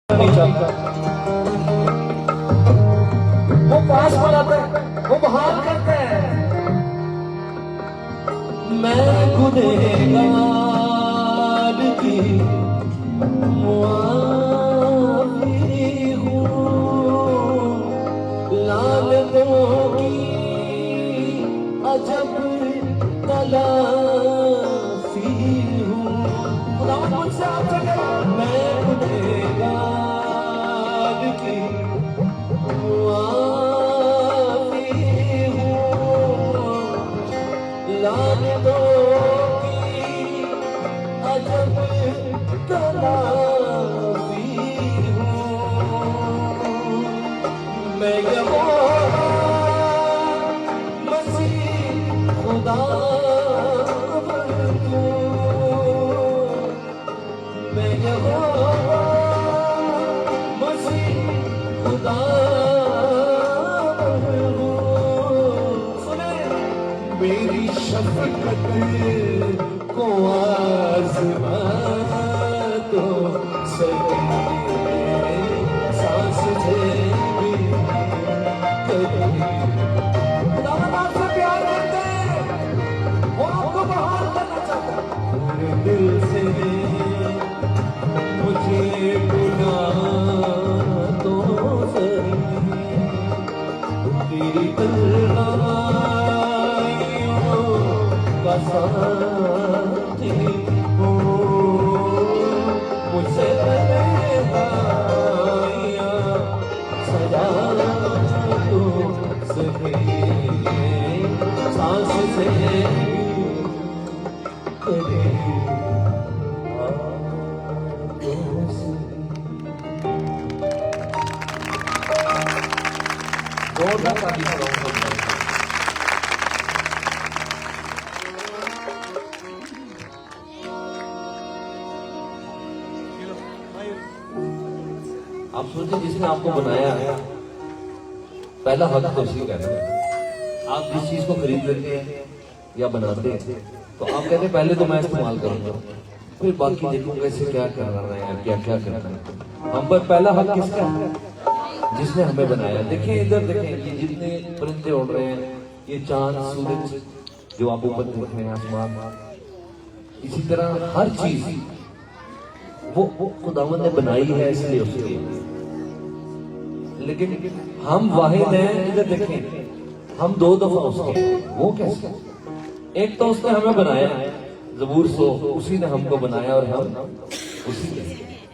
नहीं चाहता। वो पास बनाते हैं, वो बहाल करते हैं। मैं गुनहगार की मुआफ़ी हूँ, लानतों की अजब तलाफ़ी हूँ। खुदा मुझसे आपसे कहे, मैं गुनहगार की मुआफ़ी हूँ, लानतों की अजब तलाफ़ी हूँ। मैं यहोवा मसीह खुदावंद हूँ। मैं यहोवा मसीह खुदावंद हूँ। सुने, मेरी शफ़क़त को आज़मा तो सही, सांस से भी कभी। खुदावंद आपसे प्यार करते हैं, वो आपको बहाल करना चाहता है। पूरे दिल से मुझे बुला तो सही, तेरी तन्हाइयों का साथी हूँ। मुझसे तन्हाइयाँ सजा तो सही, सांस से करे जोरदार ताली बजाओ। आप सोचिए, जिसने आपको बनाया है, पहला हक तो उसी का है। आप जिस चीज को खरीद लेते हैं या बनाते हैं, तो आप कहते हैं पहले तो मैं इस्तेमाल करूंगा, फिर बाकी देखूंगा इसे क्या करना है, क्या क्या करना है। हम पर पहला हक किसका है? जिसने हमें बनाया। देखें इधर, देखें ये जितने परिंदे उड़ रहे हैं, ये चांद सूरज जो आप ऊपर देख रहे हैं, आसमान, इसी तरह हर चीज वो खुदावंद ने बनाई है, इसलिए उसके लिए। लेकिन हम वाहिद हैं, इधर देखें, हम दो दफा उसके। वो कैसे? एक तो उसने हमें बनाया, ज़बूर 100, उसी ने हमको बनाया और हम उसी के।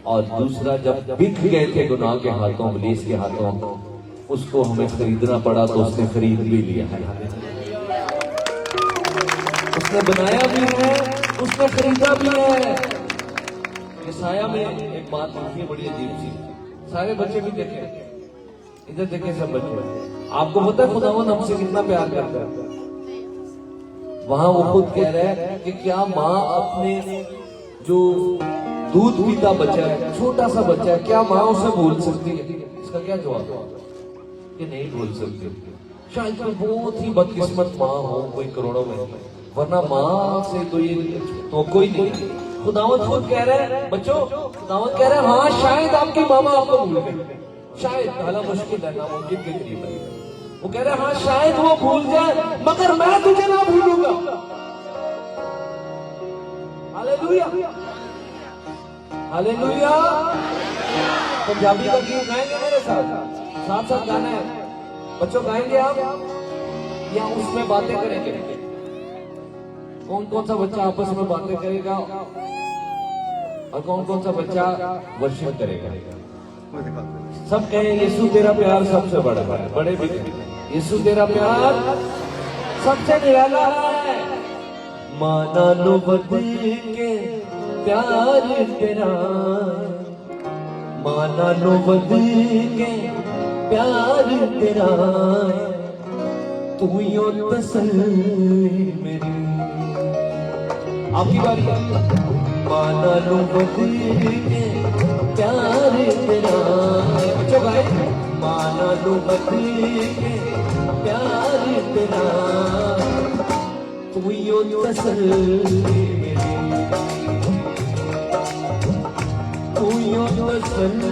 और दूसरा, जब बिक गए थे गुनाह के हाथों, इब्लीस के हाथों, उसको हमें खरीदना पड़ा, तो उसने खरीद भी लिया है। उसने बनाया भी है, उसने खरीदा भी है। यशाया में एक बात लिखी है बड़ी अजीब सी, सारे बच्चे भी देखें, इधर देखें सब बच्चे। आपको पता है खुदावंद हमसे कितना प्यार करता है? वहां वो खुद कह रहा है कि क्या माँ अपने जो दूध पीता बच्चा है, छोटा सा बच्चा है, क्या माँ उसे भूल सकती है? इसका क्या जवाब है? कि नहीं भूल सकती। शायद कोई बहुत ही बदकिस्मत माँ हो, कोई करोड़ों में, वरना माँ से तो ये तो कोई नहीं। खुदावंद खुद कह रहा है, बच्चों, खुदावंद कह रहा है, हाँ शायद आपकी मामा आपको भूल गई, शायद, हालांकि मुश्किल है, नामुमकिन के करीब है। वो कह रहा है, हाँ शायद वो भूल जाए, मगर मैं तुझे ना भूलूंगा। Hallelujah, hallelujah. पंजाबी का गीत गाएंगे मेरे साथ? साथ साथ गाना है बच्चों, गाएंगे आप या उसमें बातें करेंगे? कौन कौन सा बच्चा आपस में बातें करेगा और कौन कौन सा बच्चा वर्शिप करेगा? सब कहें, यीशु तेरा प्यार सबसे बड़ा है। बड़े भी यीशु तेरा प्यार सबसे निराला है। माना लो बदल के प्यार तेरा, माना लो बदल के प्यार तेरा, तू यो तसल्ली मेरी। आपकी बारी है। माना लो बदल के प्यार तेरा, बच्चों गाए, माना लो बदल के प्यार तेरा, तू यो तसल्ली मेरी, तू यो तसल्ली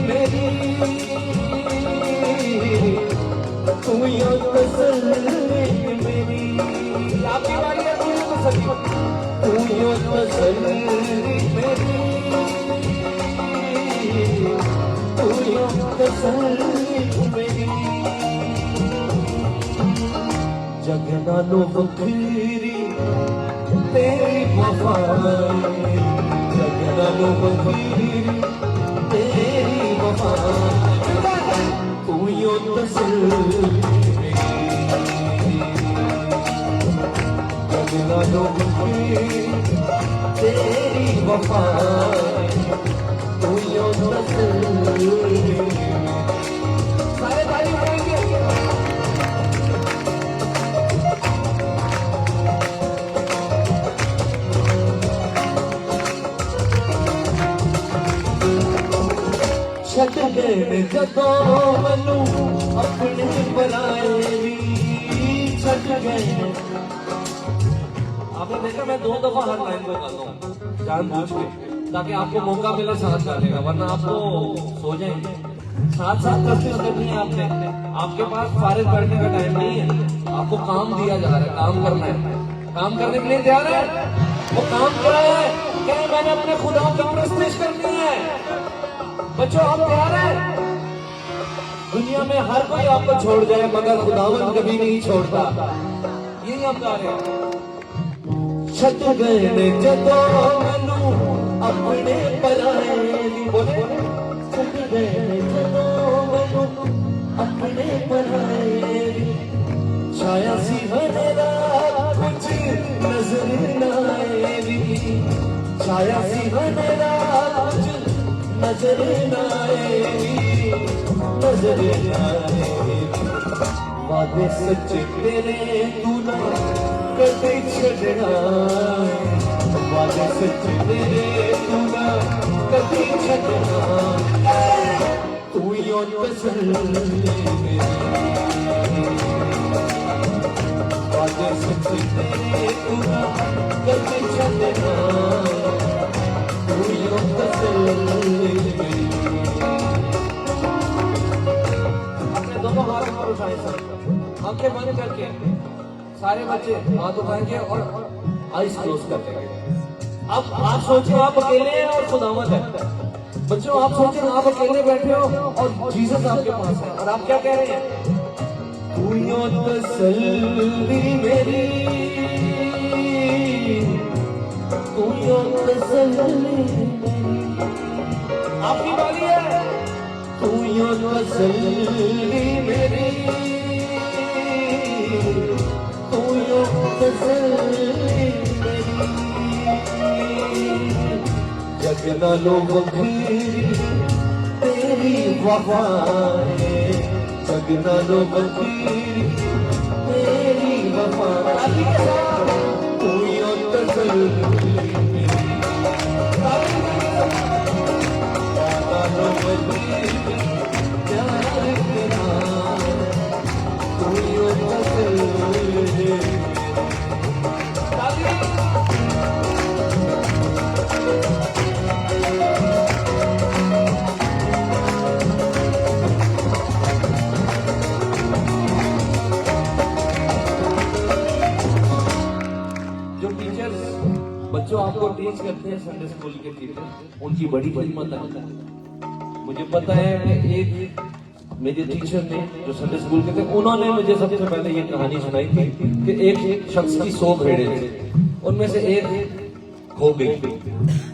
मेरी, तू यो तसल्ली मेरी। आपकी बारी है, तू यो तसल्ली, तू यो तसल्ली मेरी, तू यो तसल्ली मेरी। जग नालों बखीरी तेरी वफाई, जग नालों बखीरी तेरी वफाई, तू यो तसल्ली मेरी। जग नालों बखीरी तेरी वफाई, तू यो तसल्ली मेरी। सारे ताली बजाएंगे। छट गए जदों मैनू अपने बनाए वी, छट गए। आपने देखा मैं 2 दफा हर लाइन को गाता हूँ जानबूझ के, ताकि आपको मौका मिले साथ गाने का, वरना आपको सो जाएंगे। साथ साथ प्रैक्टिस करनी है आपने, आपके पास फारिग बैठने का टाइम नहीं है, आपको काम दिया जा रहा है, काम करना है। काम करने के लिए तैयार है? वो काम क्या है? क्या मैंने अपने खुदा की प्रस्तुति करनी है। बच्चों आप तैयार हैं? दुनिया में हर कोई आपको छोड़ जाए मगर खुदावन कभी नहीं छोड़ता, यही आप गा रहे हैं। छट गए ने जदों मैनू अपने पराए वी, बोले छट गए ने जदों मैनू अपने पराए वी, छाया सी हनेरा कुछ नजर न आए वी, छाया सी हनेरा कुछ नजर न आए, नजर न आए। वादे सच्चे तेरे तू ना कदे छड़ना, वादे सच्चे तेरे तू ना कदे छड़ना, तू यो तसल्ली मेरी। वादे सच्चे तेरे तू ना कदे छड़ना, तू यो तसल्ली मेरी। अपने दोनों हाथ ऊपर उठाए सर, आंखें बंद करके सारे बच्चे हाथ उठाएंगे और आइस क्लोज कर देंगे। अब आप सोचो आप अकेले हैं और खुदावंद है। बच्चों आप सोचो आप अकेले बैठे हो और जीसस आपके पास है, और आप क्या कह रहे हैं? तू यो तसल्ली मेरी, तू यो तसल्ली मेरी। आपकी बारी है। तू यो तसल्ली मेरी, तू यो तसल्ली मेरी। जग नालों बखीरी तेरी वफाई, जग नालों बखीरी तेरी वफाई, तू यो तसल्ली मेरी। नालों बखीरी प्यार तेरा, तू यो तसल्ली मेरी। बच्चों आपको टीच करते हैं संडे स्कूल के टीचर, उनकी बड़ी हिम्मत है। मुझे पता है कि एक मेरे टीचर ने जो संडे स्कूल के थे, उन्होंने मुझे सबसे पहले ये कहानी सुनाई थी कि एक शख्स की 100 भेड़ें थी, उनमें से एक खो गई।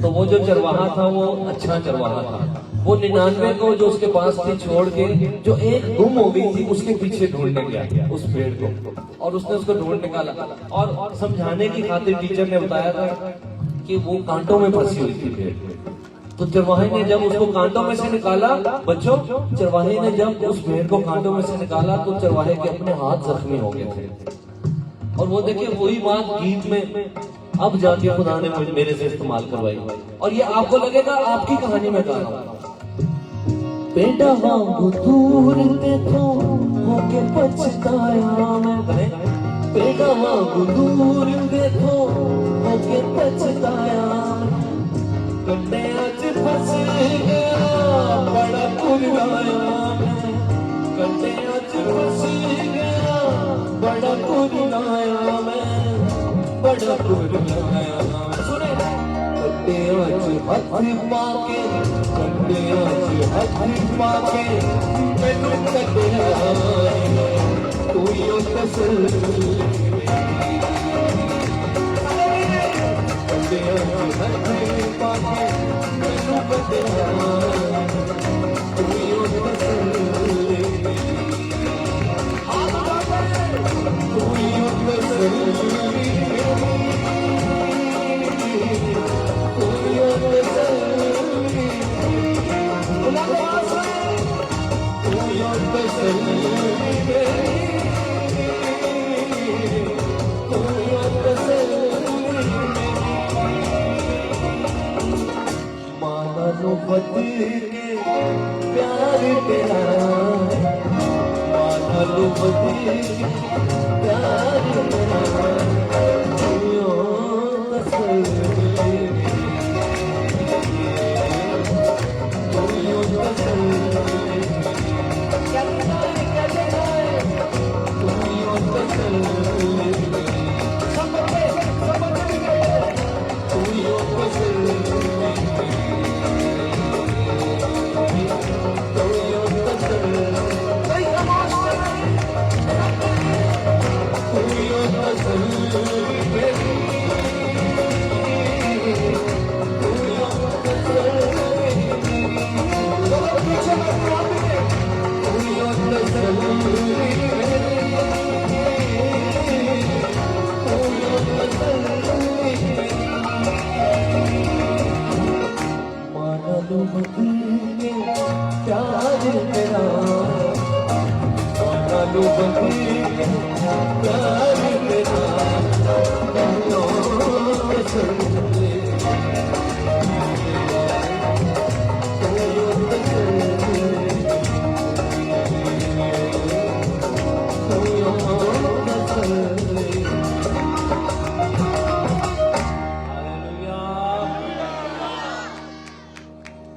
तो वो जो चरवाहा था वो अच्छा चरवाहा था, वो 99 को जो उसके पास थी छोड़ के जो एक गुम हो गई थी उसके पीछे ढूंढने गया उस भेड़ को, और उसने उसको ढूंढ निकाला। और समझाने की खातिर टीचर ने बताया था कि वो कांटों में फंसी हुई थी भेड़। तो चरवाहे ने जब उसको कांटों में से निकाला, बच्चों चरवाहे ने जब उस भेड़ को कांटों में से निकाला तो चरवाहे के अपने हाथ जख्मी हो गए थे। और वो देखिए वही बात गीत में अब जाके खुदा ने मुझे मेरे से इस्तेमाल करवाई, और ये आपको लगेगा आपकी कहानी में गा रहा हूं। बेटा वांगू दूर देखो होके पछताया मैं, बेटा वांगू दूर देखो होके पछताया, कंडे आज फंस गया बड़ा कुर्बाया मैं कटिया च फस गया बड़ा कुर्बाया मैं बड़ा कुर्बाया सुने कटिया च हाथ पाके कटिया च हाथ पाके मैनू कटिया तू यो तसल्ली प्यार तेरा मानो प्यार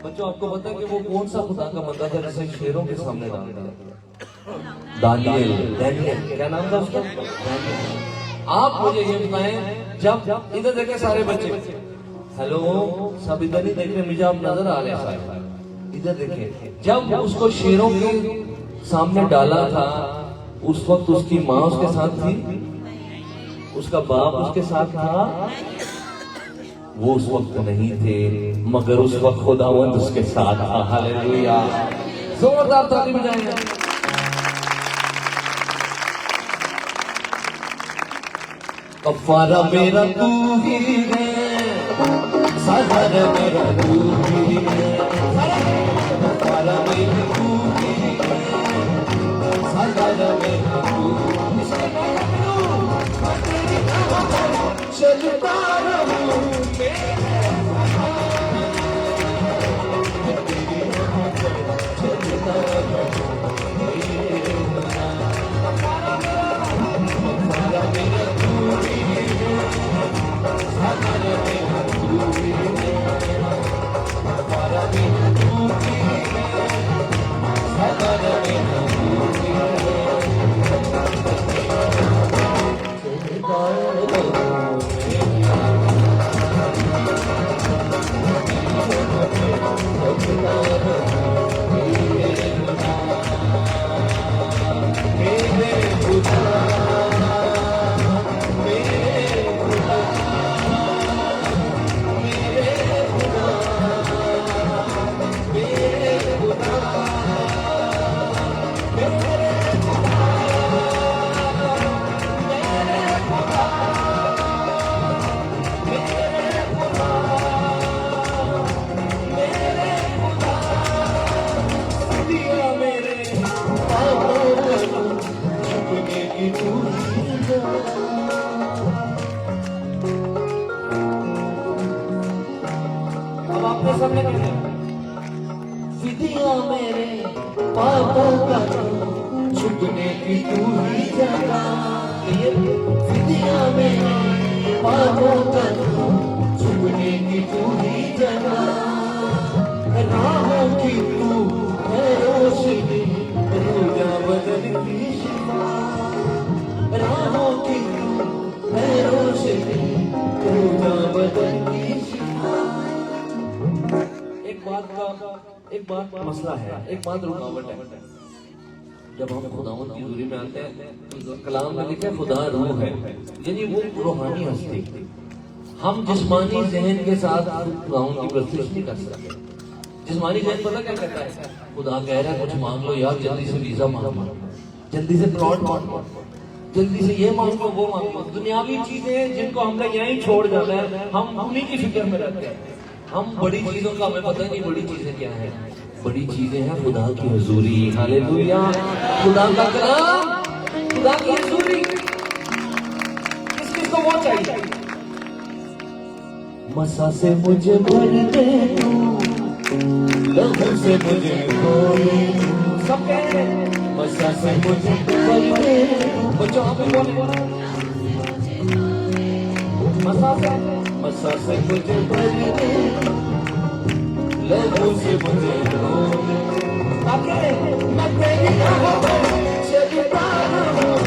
बच्चों आपको पता है कि वो कौन सा खुदा का बंदा था जिसे शेरों के सामने डाल दिया? दानियल। क्या नाम था उसका? आप मुझे ये बताएं, जब इधर देखे सारे बच्चे, हेलो सब इधर ही देखे, मुझे आप नजर आ रहे सारे इधर देखे, जब उसको शेरों के सामने डाला था उस वक्त उसकी माँ उसके साथ थी, उसका बाप उसके साथ था? वो उस वक्त नहीं थे, मगर उस वक्त खुदावंद उसके साथ था। हालेलुया, जोरदार ताली बजाएंगे। कफारा मेरा तू ही है, सहारा मेरा तू ही है, कफारा मेरा तू ही है, सहारा मेरा तू चलता रहूं फिदिया मेरे पापों का छुपने की तू ही जगह, फिदिया मेरे पापों का छुपने की तू ही जगह, राहों की तू है रोशनी, रोजा बदन की शिफा। राहों की तू है रोशनी, रोजा बदन की शिफा। एक बात मसला है, एक बात रुकावट है। जब हम खुदावंद की हज़ूरी में आते हैं तो कलाम में लिखा है खुदा रूह है, यानी वो रूहानी हस्ती। हम जिस्मानी जहन के साथ खुदावंद की प्रस्तुति नहीं कर सकते। जिस्मानी जहन पता क्या कहता है? खुदा कह रहा है कुछ मांग लो यार, जल्दी से वीजा मांग लो, जल्दी से प्लॉट मांग लो, जल्दी से ये मांग लो वो मांग लो। दुनियावी चीजें जिनको हमने यहीं छोड़ जाना है, हम उन्हीं की फिक्र में रहते हैं। हम बड़ी चीजों का हमें पता नहीं बड़ी चीजें क्या है। बड़ी चीजें हैं खुदा की हजूरी। हालेलुया, खुदा का कलाम, खुदा की हजूरी। किस किस को वो चाहिए? मसा से मुझे भर दे तू, लहू से मुझे धोए तू। सब कह रहे हैं मसा से मुझे भर दे। बच्चों आप बोले मसा से मुझे भर दे, लहू से मुझे धोए। ताकि मैं तेरी राहों में चलता रहूं,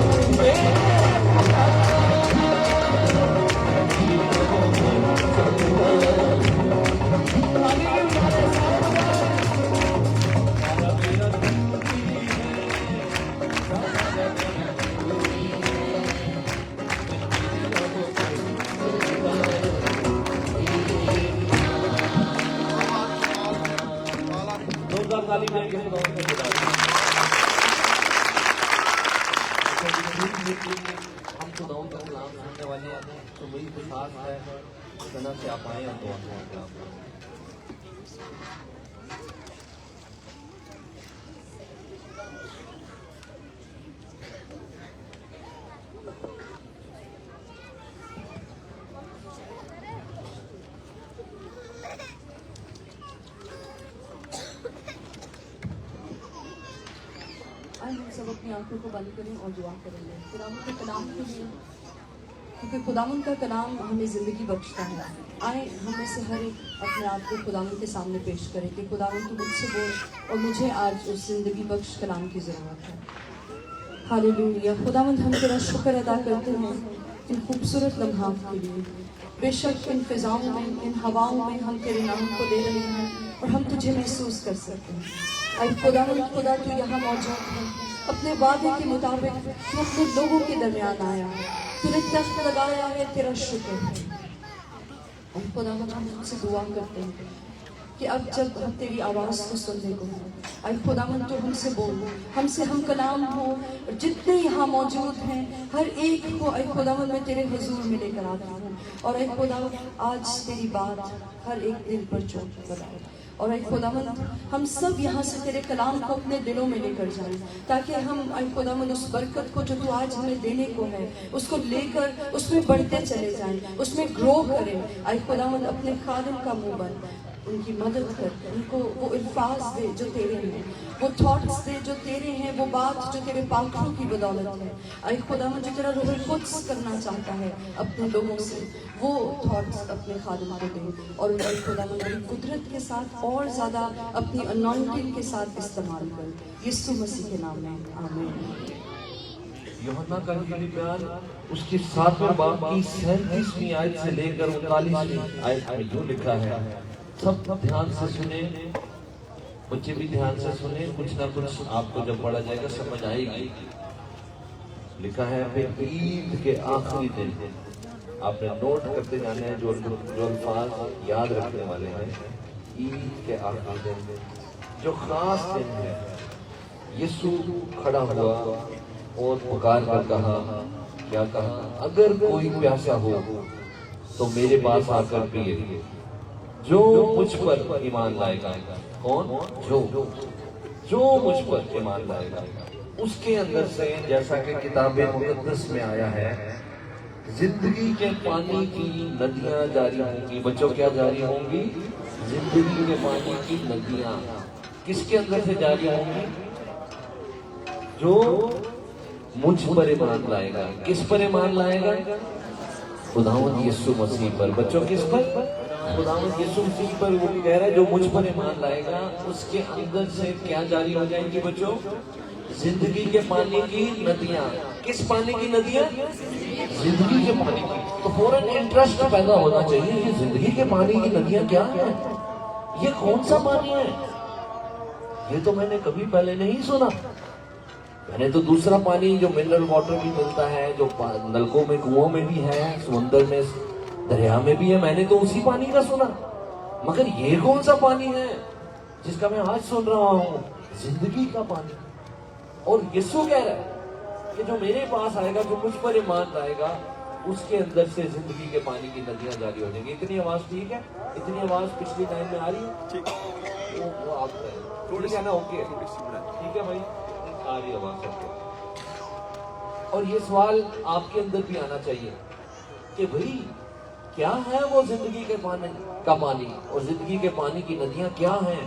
ताली देंगे खुदा के खुदा। हम खुदाओं का कलाम सुनने वाले हैं तो वही खास है सना से आप आए हैं तो हम सब अपनी आंखों को बंद करें और दुआ करेंगे खुदावंद के कलाम के लिए, क्योंकि खुदावंद का कलाम हमें ज़िंदगी बख्शता है। आए हम में से हर एक अपने आप को खुदावंद के सामने पेश करें कि खुदावंद तू मुझसे बोल और मुझे आज उस ज़िंदगी बख्श कलाम की ज़रूरत है। हालेलुया। खुदावंद हम तेरा शुक्र अदा करते हैं इन खूबसूरत लम्हात के लिए। बेशक इन फिजाओं में, इन हवाओं में हम तेरे नाम को ले रहे हैं और हम तुझे महसूस कर सकते हैं। आज खुदावंद खुदा तू यहाँ मौजूद है, अपने वादे के मुताबिक तू अपने लोगों के दरमियान आया, तूने तख्त लगाया है, तेरा शुक्र है। और खुदावंद हम तुझसे दुआ करते हैं कि अब जब हम तेरी आवाज़ को सुनने को हैं, आज खुदावंद तो हमसे बोल, हमसे हम कलाम हो, जितने यहाँ मौजूद हैं हर एक को आज खुदावंद मैं तेरे हुजूर में लेकर आती हूँ। और आज खुदावंद आज तेरी बात हर एक दिल पर चोट बनाए। और ऐ खुदावंद हम सब यहाँ से तेरे कलाम को अपने दिलों में लेकर जाएं, ताकि हम ऐ खुदावंद उस बरकत को जो तू आज हमें देने को है उसको लेकर उसमें बढ़ते चले जाएं, उसमें ग्रो करें। ऐ खुदावंद अपने खादिम का मुंह बन, उनकी मदद कर, उनको वो अल्फाज दे जो तेरे हैं, वो थॉट्स दे जो तेरे हैं, वो बात जो तेरे पाखों की बदौलत है। ऐ खुदावंद जो तेरा रूह कुद्स करना चाहता है अपने लोगों से, वो थॉट्स अपने खादिम को दे और उनकी खुदावंद अपनी कुदरत के साथ और ज़्यादा अपनी अनॉइंटिंग के साथ इस्तेमाल कर, यीशु मसीह के नाम में आमीन। यूहन्ना का इंजील बयान उसकी 7वें बाब की 37वीं आयत से लेकर 39वीं आयत में यूं लिखा है। सब ध्यान से सुने, बच्चे भी ध्यान से सुने, कुछ ना कुछ आपको जब पढ़ा जाएगा समझ आएगी। लिखा है फिर ईद के आखिरी दिन, आपने नोट करते जाने हैं जो अल्फाज याद रखने वाले हैं। ईद के आखिरी दिन जो खास दिन है, यीशु खड़ा हुआ और पुकार कर कहा, क्या कहा? अगर कोई प्यासा हो तो मेरे पास आकर पिए, जो मुझ पर ईमान लाएगा। कौन? जो मुझ पर ईमान लाएगा, उसके अंदर से, जैसा कि किताब मुकद्दस में आया है, जिंदगी के पानी की नदियां जारी होंगी। बच्चों क्या जारी होंगी? जिंदगी के पानी की नदियां। किसके अंदर से जारी होंगी? जो मुझ पर ईमान लाएगा। किस पर ईमान लाएगा? खुदावंद यीशु मसीह पर। बच्चों किस पर? खुदावंद यीशु मसीह पर वो कह रहा है जो मुझ पर ईमान लाएगा उसके अंदर से क्या जारी हो जाएंगी बच्चों? जिंदगी के पानी की नदियां। किस पानी की नदियां? जिंदगी के पानी की। तो फौरन इंटरेस्ट पैदा होना चाहिए, ये जिंदगी के पानी की नदियां क्या है? ये कौन सा पानी है? ये तो मैंने कभी पहले नहीं सुना। मैंने तो दूसरा पानी जो मिनरल वाटर भी मिलता है, जो नलकों में कुओं में भी है, समुद्र में दरिया में भी है, मैंने तो उसी पानी का सुना। मगर ये कौन सा पानी है जिसका मैं आज सुन रहा हूं? जिंदगी का पानी। और यीशु कह रहा है कि जो मेरे पास आएगा, जो मुझ पर ईमान लाएगा, उसके अंदर से जिंदगी के पानी की नदियां जारी हो जाएंगी। इतनी आवाज ठीक है? इतनी आवाज पिछली लाइन में आ रही है? ठीक, वो आप थोड़ी है ना? ओके, ठीक है भाई, आ रही आवाज सबको। और ये सवाल आपके अंदर भी आना चाहिए कि भाई क्या है वो जिंदगी के पानी का पानी, और जिंदगी के पानी की नदियां क्या हैं?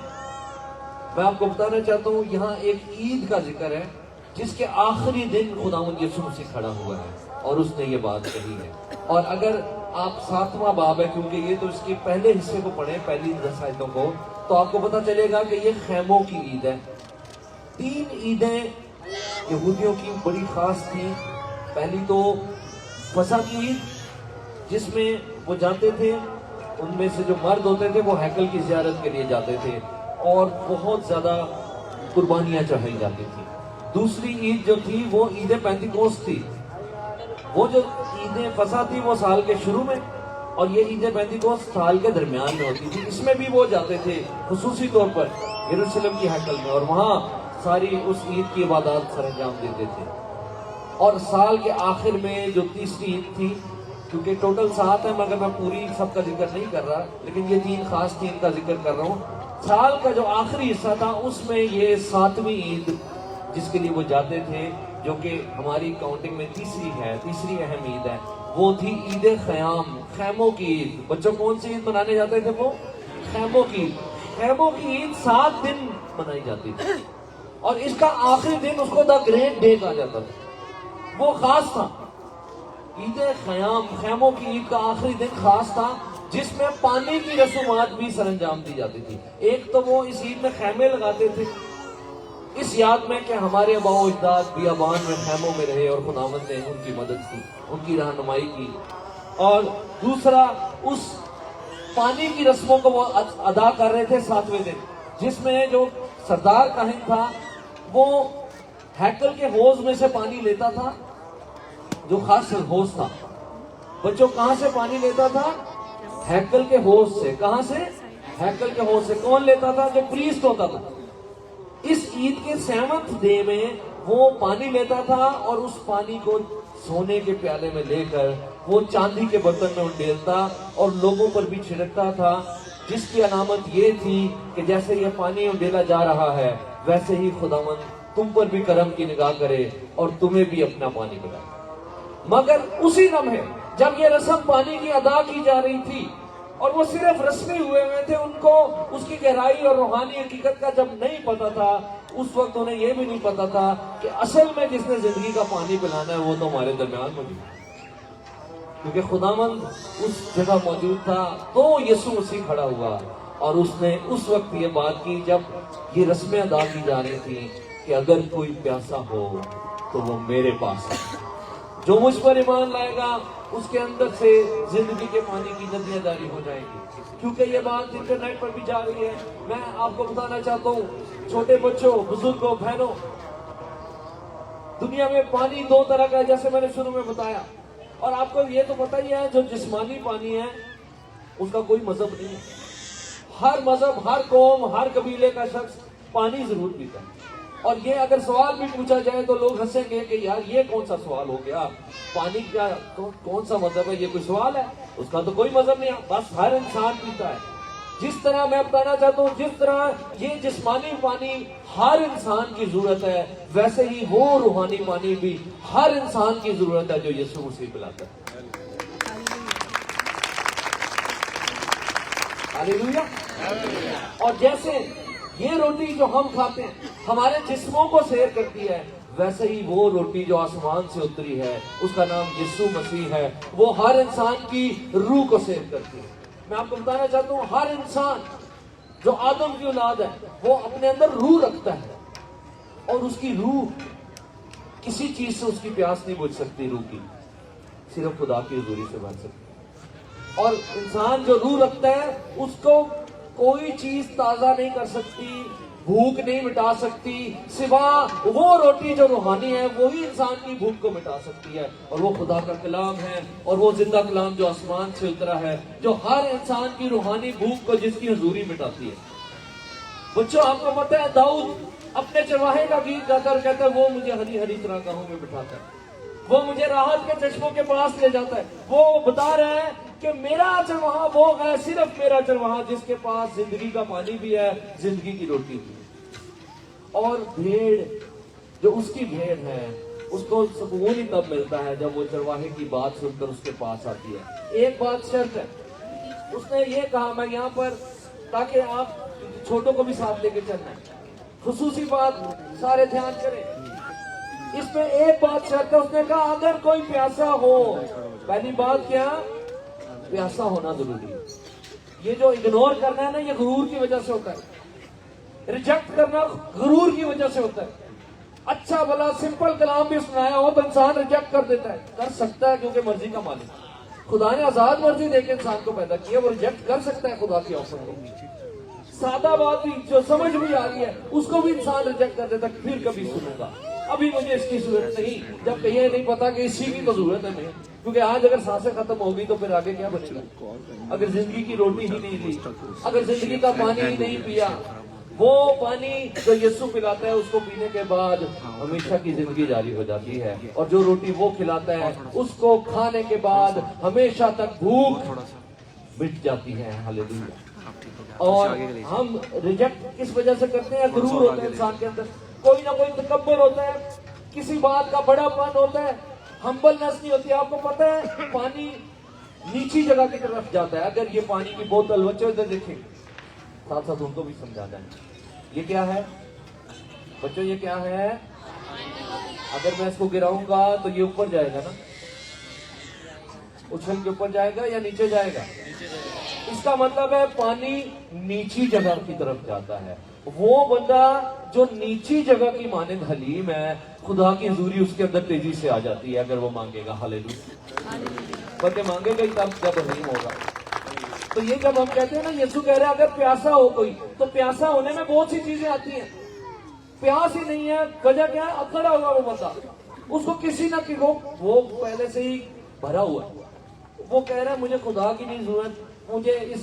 मैं आपको बताना चाहता हूं, यहाँ एक ईद का जिक्र है जिसके आखिरी दिन खुदावंद यीशु मसीह खड़ा हुआ है और उसने ये बात कही है। और अगर आप 7वां बाब है, क्योंकि ये तो इसके पहले हिस्से को पढ़े, पहली 10 आयतों को, तो आपको पता चलेगा कि ये खैमों की ईद है। 3 ईदें यहूदियों की बड़ी खास थी। पहली तो फसह की ईद, जिसमें वो जाते थे, उनमें से जो मर्द होते थे वो हैकल की ज़ियारत के लिए जाते थे और बहुत ज्यादा कुर्बानियां चढ़ाई जाती थी। दूसरी ईद जो थी वो ईद पेंतिकोस्त थी। वो जो ईद फसह थी वो साल के शुरू में, और ये ईद पेंतिकोस्त साल के दरमियान में होती थी। इसमें भी वो जाते थे खुसूसी तौर पर यरूशलेम की हैकल में, और वहां सारी उस ईद की इबादत सरंजाम देते थे। और साल के आखिर में जो तीसरी ईद थी, क्योंकि टोटल 7 है मगर मैं पूरी सबका जिक्र नहीं कर रहा, लेकिन ये 3 खास 3 का जिक्र कर रहा हूँ। साल का जो आखिरी हिस्सा था उसमें ये 7वीं ईद जिसके लिए वो जाते थे, जो कि हमारी काउंटिंग में तीसरी है, तीसरी अहम ईद है, वो थी ईद ख़याम, खैमों की ईद। बच्चों कौन सी ईद मनाने जाते थे? वो खैमों की। खैमों की ईद 7 दिन मनाई जाती थी और इसका आखिरी दिन उसको द ग्रेट डे कहा जाता था। वो खास था। ईद ख़याम, खैमों की ईद का आखिरी दिन खास था, जिसमें पानी की रसूमात भी सरंजाम दी जाती थी। एक तो वो इस ईद में खैमे लगाते थे इस याद में कि हमारे अबाओ अजदाद बियाबान में खैमों में रहे और खुदावंद ने उनकी मदद की, उनकी रहनुमाई की। और दूसरा, उस पानी की रस्मों को वो अदा कर रहे थे 7वें दिन, जिसमें जो सरदार काहिन था वो हैकल के होज में से पानी लेता था, जो खास होज था। बच्चों कहां से पानी लेता था? हैकल के होज से। कहां से? हैकल के होज से। कौन लेता था? जो प्रीस्ट होता था। इस ईद के 7वें डे में वो पानी लेता था और उस पानी को सोने के प्याले में लेकर वो चांदी के बर्तन में उंडेलता और लोगों पर भी छिड़कता था, जिसकी अलामत ये थी कि जैसे ये पानी उंडेला जा रहा है वैसे ही खुदावंद तुम पर भी करम की निगाह करे और तुम्हें भी अपना पानी पिलाए। मगर उसी लम्हे जब ये रस्म पानी की अदा की जा रही थी और वो सिर्फ रस्मी हुए थे, उनको उसकी गहराई और रूहानी हकीकत का जब नहीं पता था, उस वक्त उन्हें यह भी नहीं पता था कि असल में जिसने जिंदगी का पानी पिलाना है वो तो हमारे दरमियान मौजूद है। क्योंकि खुदावंद उस जगह मौजूद था, तो यीशु मसीह खड़ा हुआ और उसने उस वक्त ये बात की जब ये रस्में अदा की जा रही थी कि अगर कोई प्यासा हो तो वो मेरे पास है, जो मुझ पर ईमान लाएगा उसके अंदर से जिंदगी के पानी की नदियां जारी हो जाएंगी। क्योंकि ये बात इंटरनेट पर भी जा रही है। मैं आपको बताना चाहता हूँ, छोटे बच्चों, बुजुर्गों, बहनों, दुनिया में पानी 2 तरह का है, जैसे मैंने शुरू में बताया। और आपको ये तो पता ही है, जो जिस्मानी पानी है उसका कोई मजहब नहीं है। हर मजहब, हर कौम, हर कबीले का शख्स पानी जरूर पीता है। और ये अगर सवाल भी पूछा जाए तो लोग हंसेंगे कि यार ये कौन सा सवाल हो गया, पानी का कौन सा मजहब है, ये कोई सवाल है? उसका तो कोई मजहब नहीं है, बस हर इंसान पीता है। जिस तरह मैं बताना चाहता हूँ, जिस तरह ये जिस्मानी पानी हर इंसान की जरूरत है, वैसे ही वो रूहानी पानी भी हर इंसान की जरूरत है जो यीशु मसीह पिलाता है। हालेलुया। और जैसे ये रोटी जो हम खाते हैं हमारे जिस्मों को सैर करती है, वैसे ही वो रोटी जो आसमान से उतरी है उसका नाम यीशु मसीह है, वो हर इंसान की रूह को सैर करती है। मैं आपको बताना चाहता हूं, हर इंसान जो आदम की औलाद है वो अपने अंदर रूह रखता है, और उसकी रूह किसी चीज से उसकी प्यास नहीं बुझ सकती, रूह की सिर्फ खुदा की हुजूरी से भर सकती है। और इंसान जो रूह रखता है उसको कोई चीज ताजा नहीं कर सकती, भूख नहीं मिटा सकती, सिवा वो रोटी जो रूहानी है वही इंसान की भूख को मिटा सकती है, और वो खुदा का कलाम है, और वो जिंदा कलाम जो आसमान से उतरा है, जो हर इंसान की रूहानी भूख को जिसकी हुजूरी मिटाती है। बच्चों, आपको पता है दाऊद अपने चरवाहे का गीत गाकर कहता है, वो मुझे हरी हरी चरागाहों में बिठाता है, वो मुझे राहत के चश्मों के पास ले जाता है। वो बता रहा है कि मेरा चरवाहा वो है, सिर्फ मेरा चरवाहा जिसके पास जिंदगी का पानी भी है, जिंदगी की रोटी भी है। और भेड़ जो उसकी भेड़ है उसको सुकून ही तब मिलता है जब वो चरवाहे की बात सुनकर उसके पास आती है। एक बात शर्त है, उसने ये कहा, मैं यहाँ पर ताकि आप छोटों को भी साथ लेके चलना है, खुसूसी बात सारे ध्यान करें। इसमें एक बात शर्त है, उसने कहा अगर कोई प्यासा हो, पहली बात क्या, प्यासा होना जरूरी है। ये जो इग्नोर करना है ना, ये गुरूर की वजह से होता है, रिजेक्ट करना गुरूर की वजह से होता है। अच्छा भला सिंपल कलाम भी सुनाया हो तो इंसान रिजेक्ट कर देता है, कर सकता है क्योंकि मर्जी का मालिक खुदा ने आजाद मर्जी देके इंसान को पैदा किया, वो रिजेक्ट कर सकता है खुदा की ऑफर को। सादा बात भी जो समझ भी आ रही है उसको भी इंसान रिजेक्ट कर देता, फिर कभी सुनूंगा, अभी मुझे इसकी जरूरत नहीं, जब ये नहीं पता कि इसी की तो जरूरत है मुझे, क्योंकि आज अगर सांसें खत्म होगी तो फिर आगे क्या बनेगा। अगर जिंदगी की रोटी ही नहीं ली, अगर जिंदगी का पानी ही नहीं पिया, वो पानी जो यीशु पिलाता है उसको पीने के बाद हमेशा की जिंदगी जारी हो जाती है, और जो रोटी वो खिलाता है उसको खाने के बाद हमेशा तक भूख मिट जाती है। हालेलुया। और हम रिजेक्ट किस वजह से करते हैं, गुरूर होता है इंसान के अंदर, कोई ना कोई तकब्बुर होता है, किसी बात का बड़ापन होता है, हम्बलनेस नहीं होती। आपको पता है पानी नीची जगह की तरफ जाता है। अगर ये पानी की बोतल, बच्चों इधर देखें, साथ साथ उनको भी समझाना है, ये क्या है बच्चों, ये क्या है, अगर मैं इसको गिराऊंगा तो ये ऊपर जाएगा ना, उछल के ऊपर जाएगा या नीचे जाएगा, इसका मतलब है पानी नीची जगह की तरफ जाता है। वो बंदा जो नीची जगह की मानिंद हलीम है, खुदा की हुजूरी उसके अंदर तेजी से आ जाती है अगर वो मांगेगा। हालेलुया। बंदे मांगेगा ही तब जब हलीम होगा। तो ये जब हम कहते हैं ना, यीशु कह रहे हैं अगर प्यासा हो कोई, तो प्यासा होने में बहुत सी चीजें आती हैं। प्यास ही नहीं है, वजह क्या है, अकड़ा होगा वो बंदा, उसको किसी ना कि वो पहले से ही भरा हुआ है। वो कह रहा है मुझे खुदा की नहीं जरूरत, मुझे इस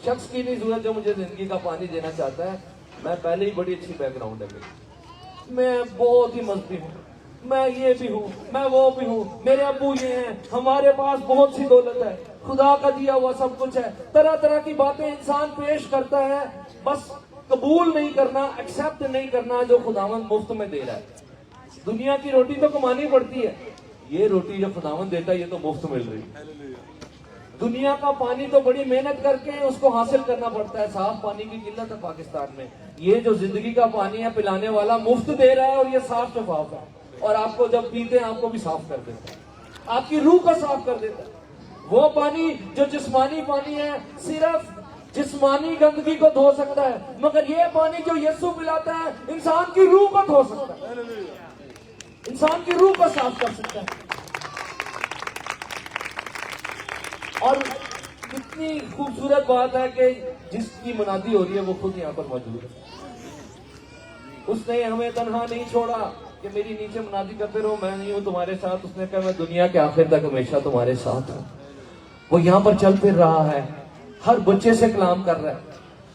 शख्स की नहीं जरूरत जो मुझे जिंदगी का पानी देना चाहता है, मैं पहले ही बड़ी अच्छी बैकग्राउंड है मेरी, मैं बहुत ही मस्ती हूँ, मैं ये भी हूँ, मैं वो भी हूँ, मेरे अब्बू ये हैं, हमारे पास बहुत सी दौलत है, खुदा का दिया हुआ सब कुछ है। तरह तरह की बातें इंसान पेश करता है, बस कबूल नहीं करना, एक्सेप्ट नहीं करना जो खुदावंद मुफ्त में दे रहा है। दुनिया की रोटी तो कमानी पड़ती है, ये रोटी जो खुदावंद देता है ये तो मुफ्त मिल रही है। दुनिया का पानी तो बड़ी मेहनत करके उसको हासिल करना पड़ता है, साफ पानी की किल्लत है पाकिस्तान में। ये जो जिंदगी का पानी है पिलाने वाला मुफ्त दे रहा है, और ये साफ शफाफ है, और आपको जब पीते हैं आपको भी साफ कर देता है, आपकी रूह को साफ कर देता है। वो पानी जो जिस्मानी पानी है सिर्फ जिस्मानी गंदगी को धो सकता है, मगर ये पानी जो यीशु पिलाता है इंसान की रूह को धो सकता है, इंसान की रूह को साफ कर सकता है। और कितनी खूबसूरत बात है कि जिसकी मुनादी हो रही है वो खुद यहाँ पर मौजूद है। उसने हमें तन्हा नहीं छोड़ा कि मेरी नीचे मुनादी करते रहो, मैं नहीं हूं तुम्हारे साथ। उसने कहा मैं दुनिया के आखिर तक हमेशा तुम्हारे साथ हूं। वो यहाँ पर चल फिर रहा है, हर बच्चे से कलाम कर रहा है।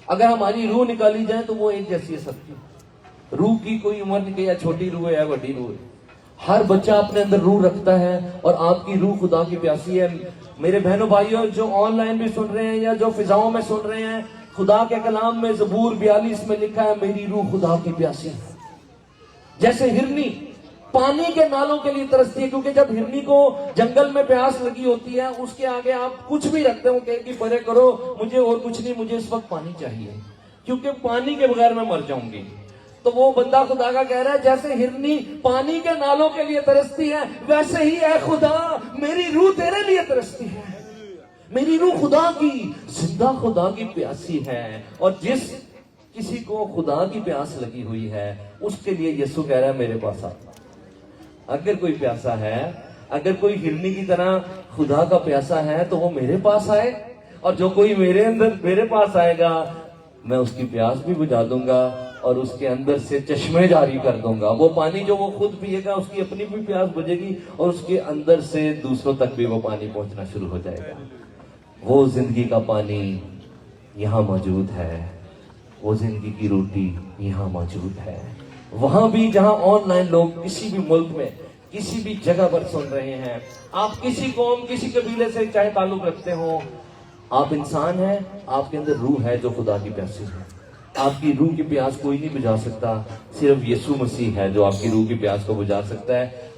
अगर हमारी रूह निकाली जाए तो वो एक जैसी है सबकी। रूह की कोई उम्र नहीं, या छोटी रूह है या बड़ी रूह है, हर बच्चा अपने अंदर रूह रखता है, और आपकी रूह खुदा की प्यासी है। मेरे बहनों भाइयों जो ऑनलाइन भी सुन रहे हैं या जो फिजाओं में सुन रहे हैं, खुदा के कलाम में ज़बूर 42 में लिखा है मेरी रूह खुदा की प्यासी है। जैसे हिरनी पानी के नालों के लिए तरसती है, क्योंकि जब हिरनी को जंगल में प्यास लगी होती है, उसके आगे आप कुछ भी रखते हो, कहेगी परे करो, मुझे और कुछ नहीं, मुझे इस वक्त पानी चाहिए, क्योंकि पानी के बगैर मैं मर जाऊंगी। तो वो बंदा खुदा का कह रहा है जैसे हिरनी पानी के नालों के लिए तरसती है, वैसे ही है खुदा मेरी रूह तेरे लिए तरसती है, मेरी रूह खुदा की, जिंदा खुदा की प्यासी है। और जिस किसी को खुदा की प्यास लगी हुई है उसके लिए यीशु कह रहा है मेरे पास आ। अगर कोई प्यासा है, अगर कोई हिरनी की तरह खुदा का प्यासा है तो वो मेरे पास आए, और जो कोई मेरे पास आएगा मैं उसकी प्यास भी बुझा दूंगा और उसके अंदर से चश्मे जारी कर दूंगा। वो पानी जो वो खुद पिएगा उसकी अपनी भी प्यास बुझेगी और उसके अंदर से दूसरों तक भी वो पानी पहुंचना शुरू हो जाएगा। वो जिंदगी का पानी यहाँ मौजूद है, वो जिंदगी की रोटी यहाँ मौजूद है। वहां भी जहां ऑनलाइन लोग किसी भी मुल्क में किसी भी जगह पर सुन रहे हैं, आप किसी कौम किसी कबीले से चाहे ताल्लुक रखते हो, आप इंसान हैं, आपके अंदर रूह है जो खुदा की प्यासी है। आपकी रूह की प्यास कोई नहीं बुझा सकता, सिर्फ यीशु मसीह है जो आपकी रूह की प्यास को बुझा सकता है।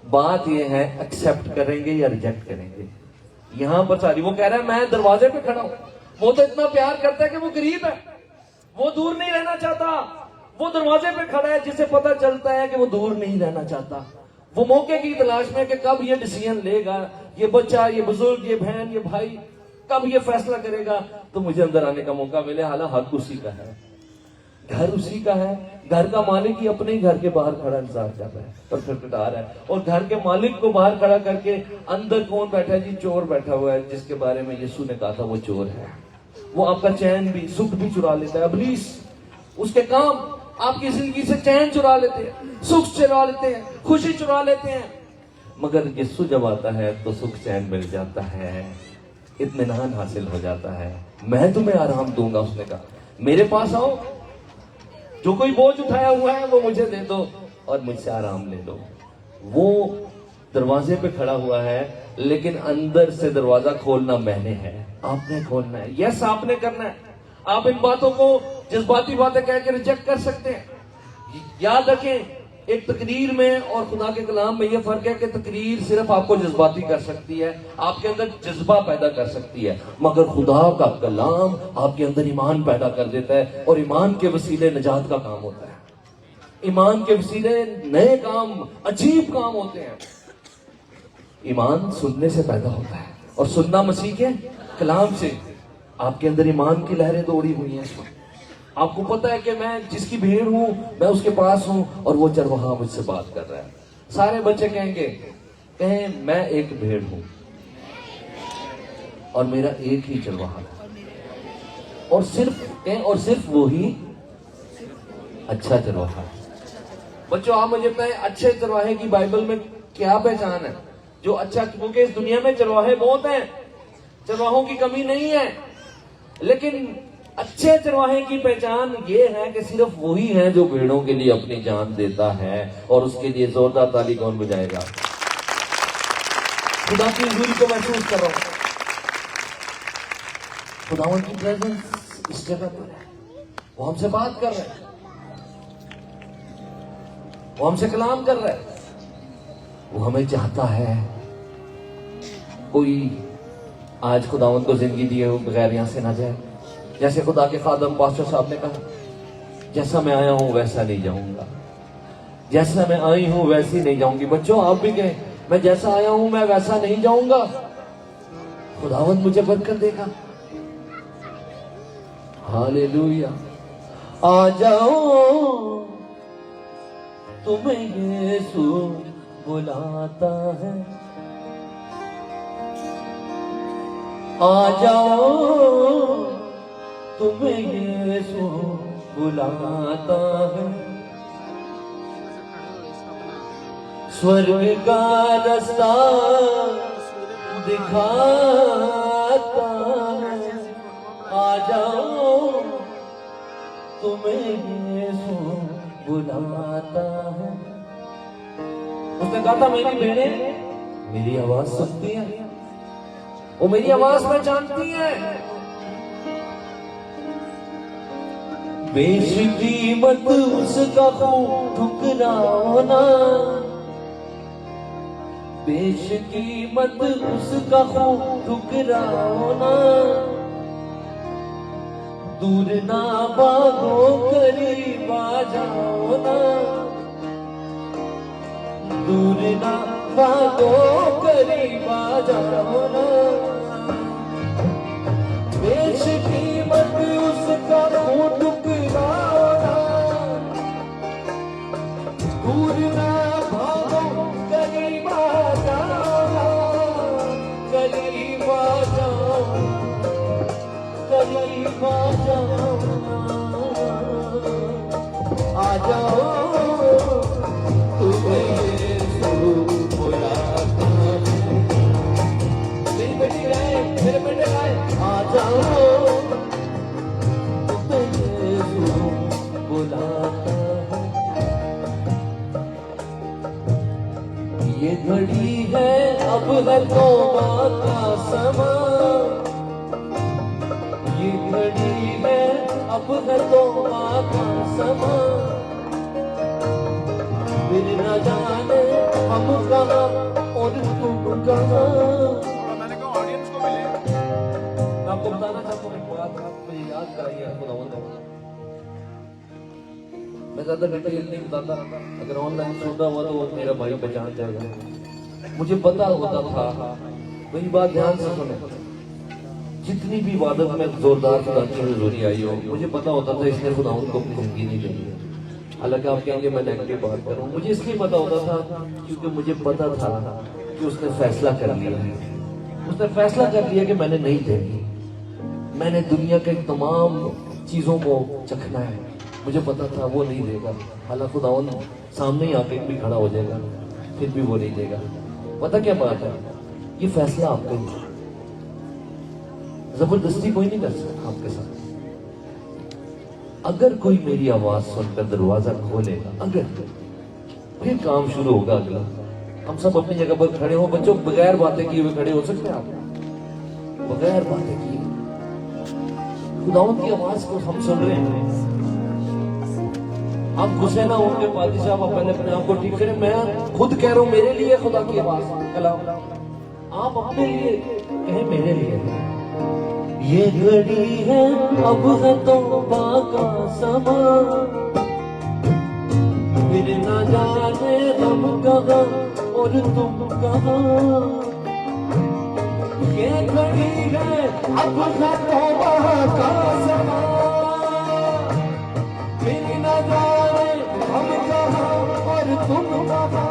बात यह है एक्सेप्ट करेंगे या रिजेक्ट करेंगे। यहां पर सारी वो कह रहा है मैं दरवाजे पे खड़ा हूं। वो तो इतना प्यार करता है कि वो करीब है, वो दूर नहीं रहना चाहता। वो दरवाजे पे खड़ा है जिसे पता चलता है कि वो दूर नहीं रहना चाहता। वो मौके की तलाश में कि कब ये डिसीजन लेगा, ये बच्चा, ये बुजुर्ग, ये बहन, ये भाई कब ये फैसला करेगा तो मुझे अंदर आने का मौका मिले। हालांकि हक उसी का है, घर उसी का है। घर का मालिक ही अपने ही घर के बाहर खड़ा इंतजार कर रहा है और खटखटा रहा है। और घर के मालिक को बाहर खड़ा करके अंदर कौन बैठा है जी? चोर बैठा हुआ है, जिसके बारे में यीशु ने कहा था वो चोर है। वो आपका चैन भी, सुख भी चुरा लेता है। इब्लीस, उसके काम आपकी जिंदगी से चैन चुरा लेते हैं, सुख चुरा लेते हैं, खुशी चुरा लेते हैं। मगर यीशु जब आता है तो सुख चैन मिल जाता है, इत्मीनान हासिल हो जाता है। मैं तुम्हें आराम दूंगा, उसने कहा मेरे पास आओ, जो कोई बोझ उठाया हुआ है वो मुझे दे दो और मुझसे आराम ले लो। वो दरवाजे पे खड़ा हुआ है, लेकिन अंदर से दरवाजा खोलना मैंने है, आपने खोलना है। यस, आपने करना है। आप इन बातों को जज्बाती बातें कह के रिजेक्ट कर सकते हैं। याद रखें, एक तकरीर में और खुदा के कलाम में यह फर्क है कि तकरीर सिर्फ आपको जज्बाती कर सकती है, आपके अंदर जज्बा पैदा कर सकती है, मगर खुदा का कलाम आपके अंदर ईमान पैदा कर देता है। और ईमान के वसीले निजात का काम होता है। ईमान के वसीले नए काम, अजीब काम होते हैं। ईमान सुनने से पैदा होता है और सुनना मसीह के कलाम से। आपके अंदर ईमान की लहरें दौड़ी हुई हैं इस वक्त। आपको पता है कि मैं जिसकी भेड़ हूं मैं उसके पास हूं और वो चरवाहा मुझसे बात कर रहा है। सारे बच्चे कहें मैं एक भेड़ हूं और मेरा एक ही चरवाहा है, और सिर्फ वो ही अच्छा चरवाहा है। बच्चों, आप मुझे बताएं, अच्छे चरवाहे की बाइबल में क्या पहचान है? जो अच्छा, क्योंकि इस दुनिया में चरवाहे बहुत हैं, चरवाहों की कमी नहीं है, लेकिन अच्छे चरवाहे की पहचान ये है कि सिर्फ वही है जो भेड़ों के लिए अपनी जान देता है। और उसके लिए जोरदार ताली कौन बजाएगा? खुदा की हुजूरी को महसूस कर रहा हूं, खुदावन की प्रेजेंस इस जगह पर है। वो हमसे बात कर रहे हैं, वो हमसे कलाम कर रहा है, वो हमें चाहता है। कोई आज खुदावन को जिंदगी दिए हुए बगैर यहां से ना जाए। जैसे खुदा के खादम पास्टर साहब ने कहा, जैसा मैं आया हूं वैसा नहीं जाऊंगा, जैसा मैं आई हूं वैसी नहीं जाऊंगी। बच्चों, आप भी कहें मैं जैसा आया हूं मैं वैसा नहीं जाऊंगा, खुदावन मुझे बरकत देगा। हालेलुया। आ जाओ, तुम्हें यीशु बुलाता है। आ जाओ, तुम्हें यीशु बुलाता है। स्वर्ग का रास्ता दिखाता है। आ जाओ, तुम्हें यीशु बुलाता है। उसने कहा था मेरी भेड़ें मेरी आवाज सुनती है, वो मेरी आवाज पहचानती है। बेशकीमत उसका खून ठुकराओ ना, बेशकीमत उसका खून ठुकराओ ना। दूर ना भागो, करीब आ जाओ ना। दूर ना भागो, करीब आ जाओ ना। दूर ना भागो करीब आ जाओ, करीब आ जाओ, करीब आ जाओ, आ जाओ तुम्हें यीशु बुलाता है। मेरी बेटी गाए, मेरे बेटे गाए, आ जाओ तुम्हें यीशु बुलाता है। ये घड़ी है अब है तौबा का समा, ये घड़ी है अब है तौबा का समा, फिर न जाने हम कहाँ और तुम कहाँ। मैंने कहा ऑडियंस को मिले। मैं आपको बताना चाहता हूँ एक बात, आप मुझे याद कराइए खुदावंद। मैं ज्यादा डिटेल नहीं बताता, अगर ऑनलाइन सुनता हुआ तो वो मेरा भाई पहचान जाएगा। मुझे पता होता था, वही बात ध्यान से सुने, जितनी भी इबादत में जोरदार खुदा की हुजूरी आई हो, मुझे पता होता था इसने खुदावंद को अपनी जिंदगी नहीं देनी है। हालांकि आप कहेंगे मैं नेगेटिव बात कर रहा हूँ, मुझे इसलिए पता होता था क्योंकि मुझे पता था कि उसने फैसला कर लिया है। उसने फैसला कर लिया कि मैंने नहीं देनी, मैंने दुनिया के तमाम चीजों को चखना है। मुझे पता था वो नहीं देगा, हालांकि खुदावंद सामने ही आके भी खड़ा हो जाएगा, फिर भी वो नहीं देगा। पता क्या बात है, ये फैसला आपका ही है, जबरदस्ती कोई नहीं कर सकता आपके साथ। अगर कोई मेरी आवाज सुनकर दरवाजा खोलेगा, अगर फिर काम शुरू होगा अगला। हम सब अपनी जगह पर खड़े हो बच्चों, बगैर बातें किए हुए खड़े हो सकते हैं आप? बगैर बातें किए खुदावंद की आवाज को हम सुन रहे हैं। आप गुस्से ना होंगे पादी साहब, आप पहले अपने आप को ठीक करें। मैं खुद कह रहा हूं मेरे लिए खुदा की आवाज कलाम, आप अपने लिए कहें मेरे लिए। ये घड़ी है अब है तौबा का समा, फिर न जाने हम कहाँ और तुम कहाँ। ये घड़ी है अब है तौबा का समा, फिर न जाने हम कहाँ और तुम कहाँ,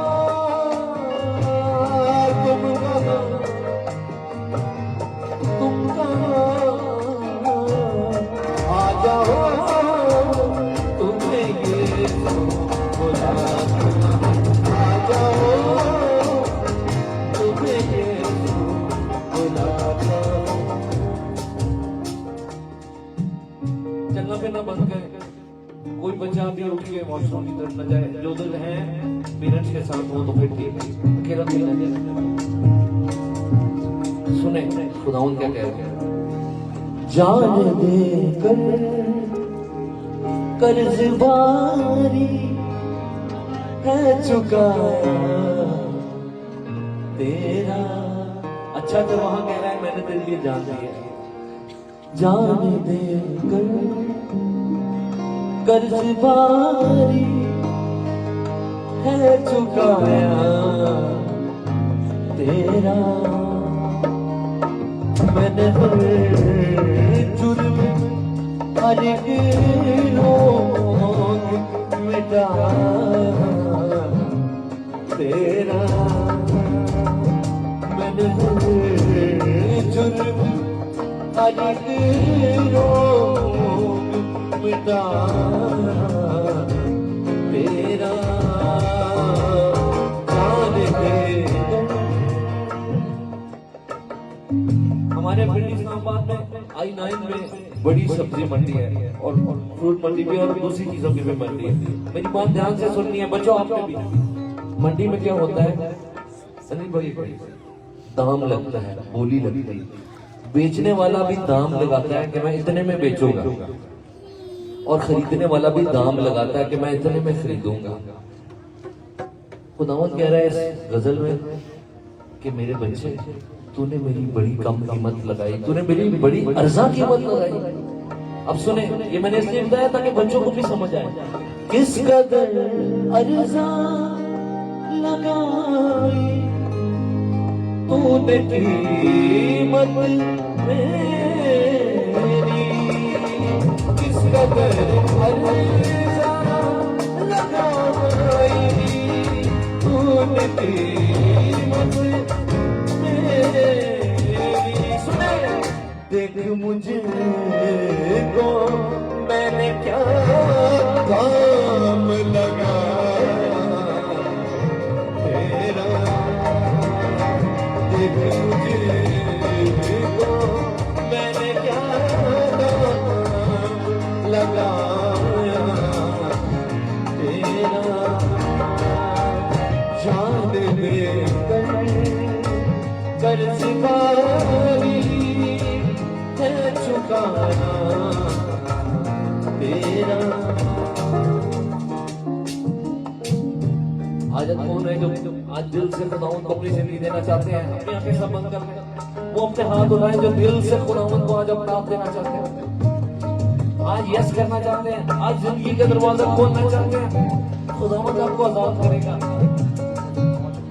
तुम कहाँ, तुम कहाँ। आ जाओ तुम्हें यीशु बुलाता है, आ जाओ तुम्हें यीशु बुलाता है। जगह पे ना बंद गए, कोई बच्चा भी उठ के वॉशरूम की तरफ न जाए। जो दिल है पेरेंट्स के साथ हो तो फिर ठीक है, अकेला कोई न जाए। सुने खुदावंद क्या कह रहे हैं, जान दे कर्जबारी है चुकाया तेरा। अच्छा तो वहां कह रहा है मैंने तेरे लिए जान दिया। जान दे कर्जबारी है चुकाया तेरा। मैंने हर जुर्म हर एक रोग मिटाया तेरा। मैंने हर जुर्म हर एक रोग मिटाया तेरा। हमारे पिंडी इस्लामाबाद में I-9 में बड़ी सब्जी मंडी है और फ्रूट मंडी भी और दूसरी चीजों की भी मंडी है। मेरी बात ध्यान से सुननी है बच्चों, आपने भी। मंडी में क्या होता है, अनिल भाई, दाम लगता है, बोली लगती है। बेचने वाला भी दाम लगाता है कि मैं इतने में बेचूंगा, और खरीदने वाला भी दाम लगाता है कि मैं इतने में खरीदूंगा। खुदावंद कह रहा है इस गजल में कि मेरे बच्चे, तूने मेरी बड़ी कम कीमत लगाई, तूने मेरी बड़ी अर्जा कीमत लगाई। अब सुने, ये मैंने इसलिए बताया ताकि बच्चों को भी समझ आए किस कदर अर्जा लगाई तूने कीमत मेरी, किस कदर अर्जा लगाई कीमत मेरी सुने। देख मुझे को मैंने क्या काम लगाया तेरा। देख मुझे को मैंने क्या काम लगाया तेरा। जान दे कर्ज़दारी है चुकाना तेरा। आज कौन है जो आज दिल से खुदावंद को अपनी जिंदगी देना चाहते हैं? अपनी आंखें सब बंद कर लें, वो अपने हाथ उठाएं जो दिल से खुदावंद को आज अपना आप देना चाहते हैं, आज यस करना चाहते हैं, आज जिंदगी का दरवाजा खोलना चाहते हैं। खुदावंद आपको आजाद करेगा।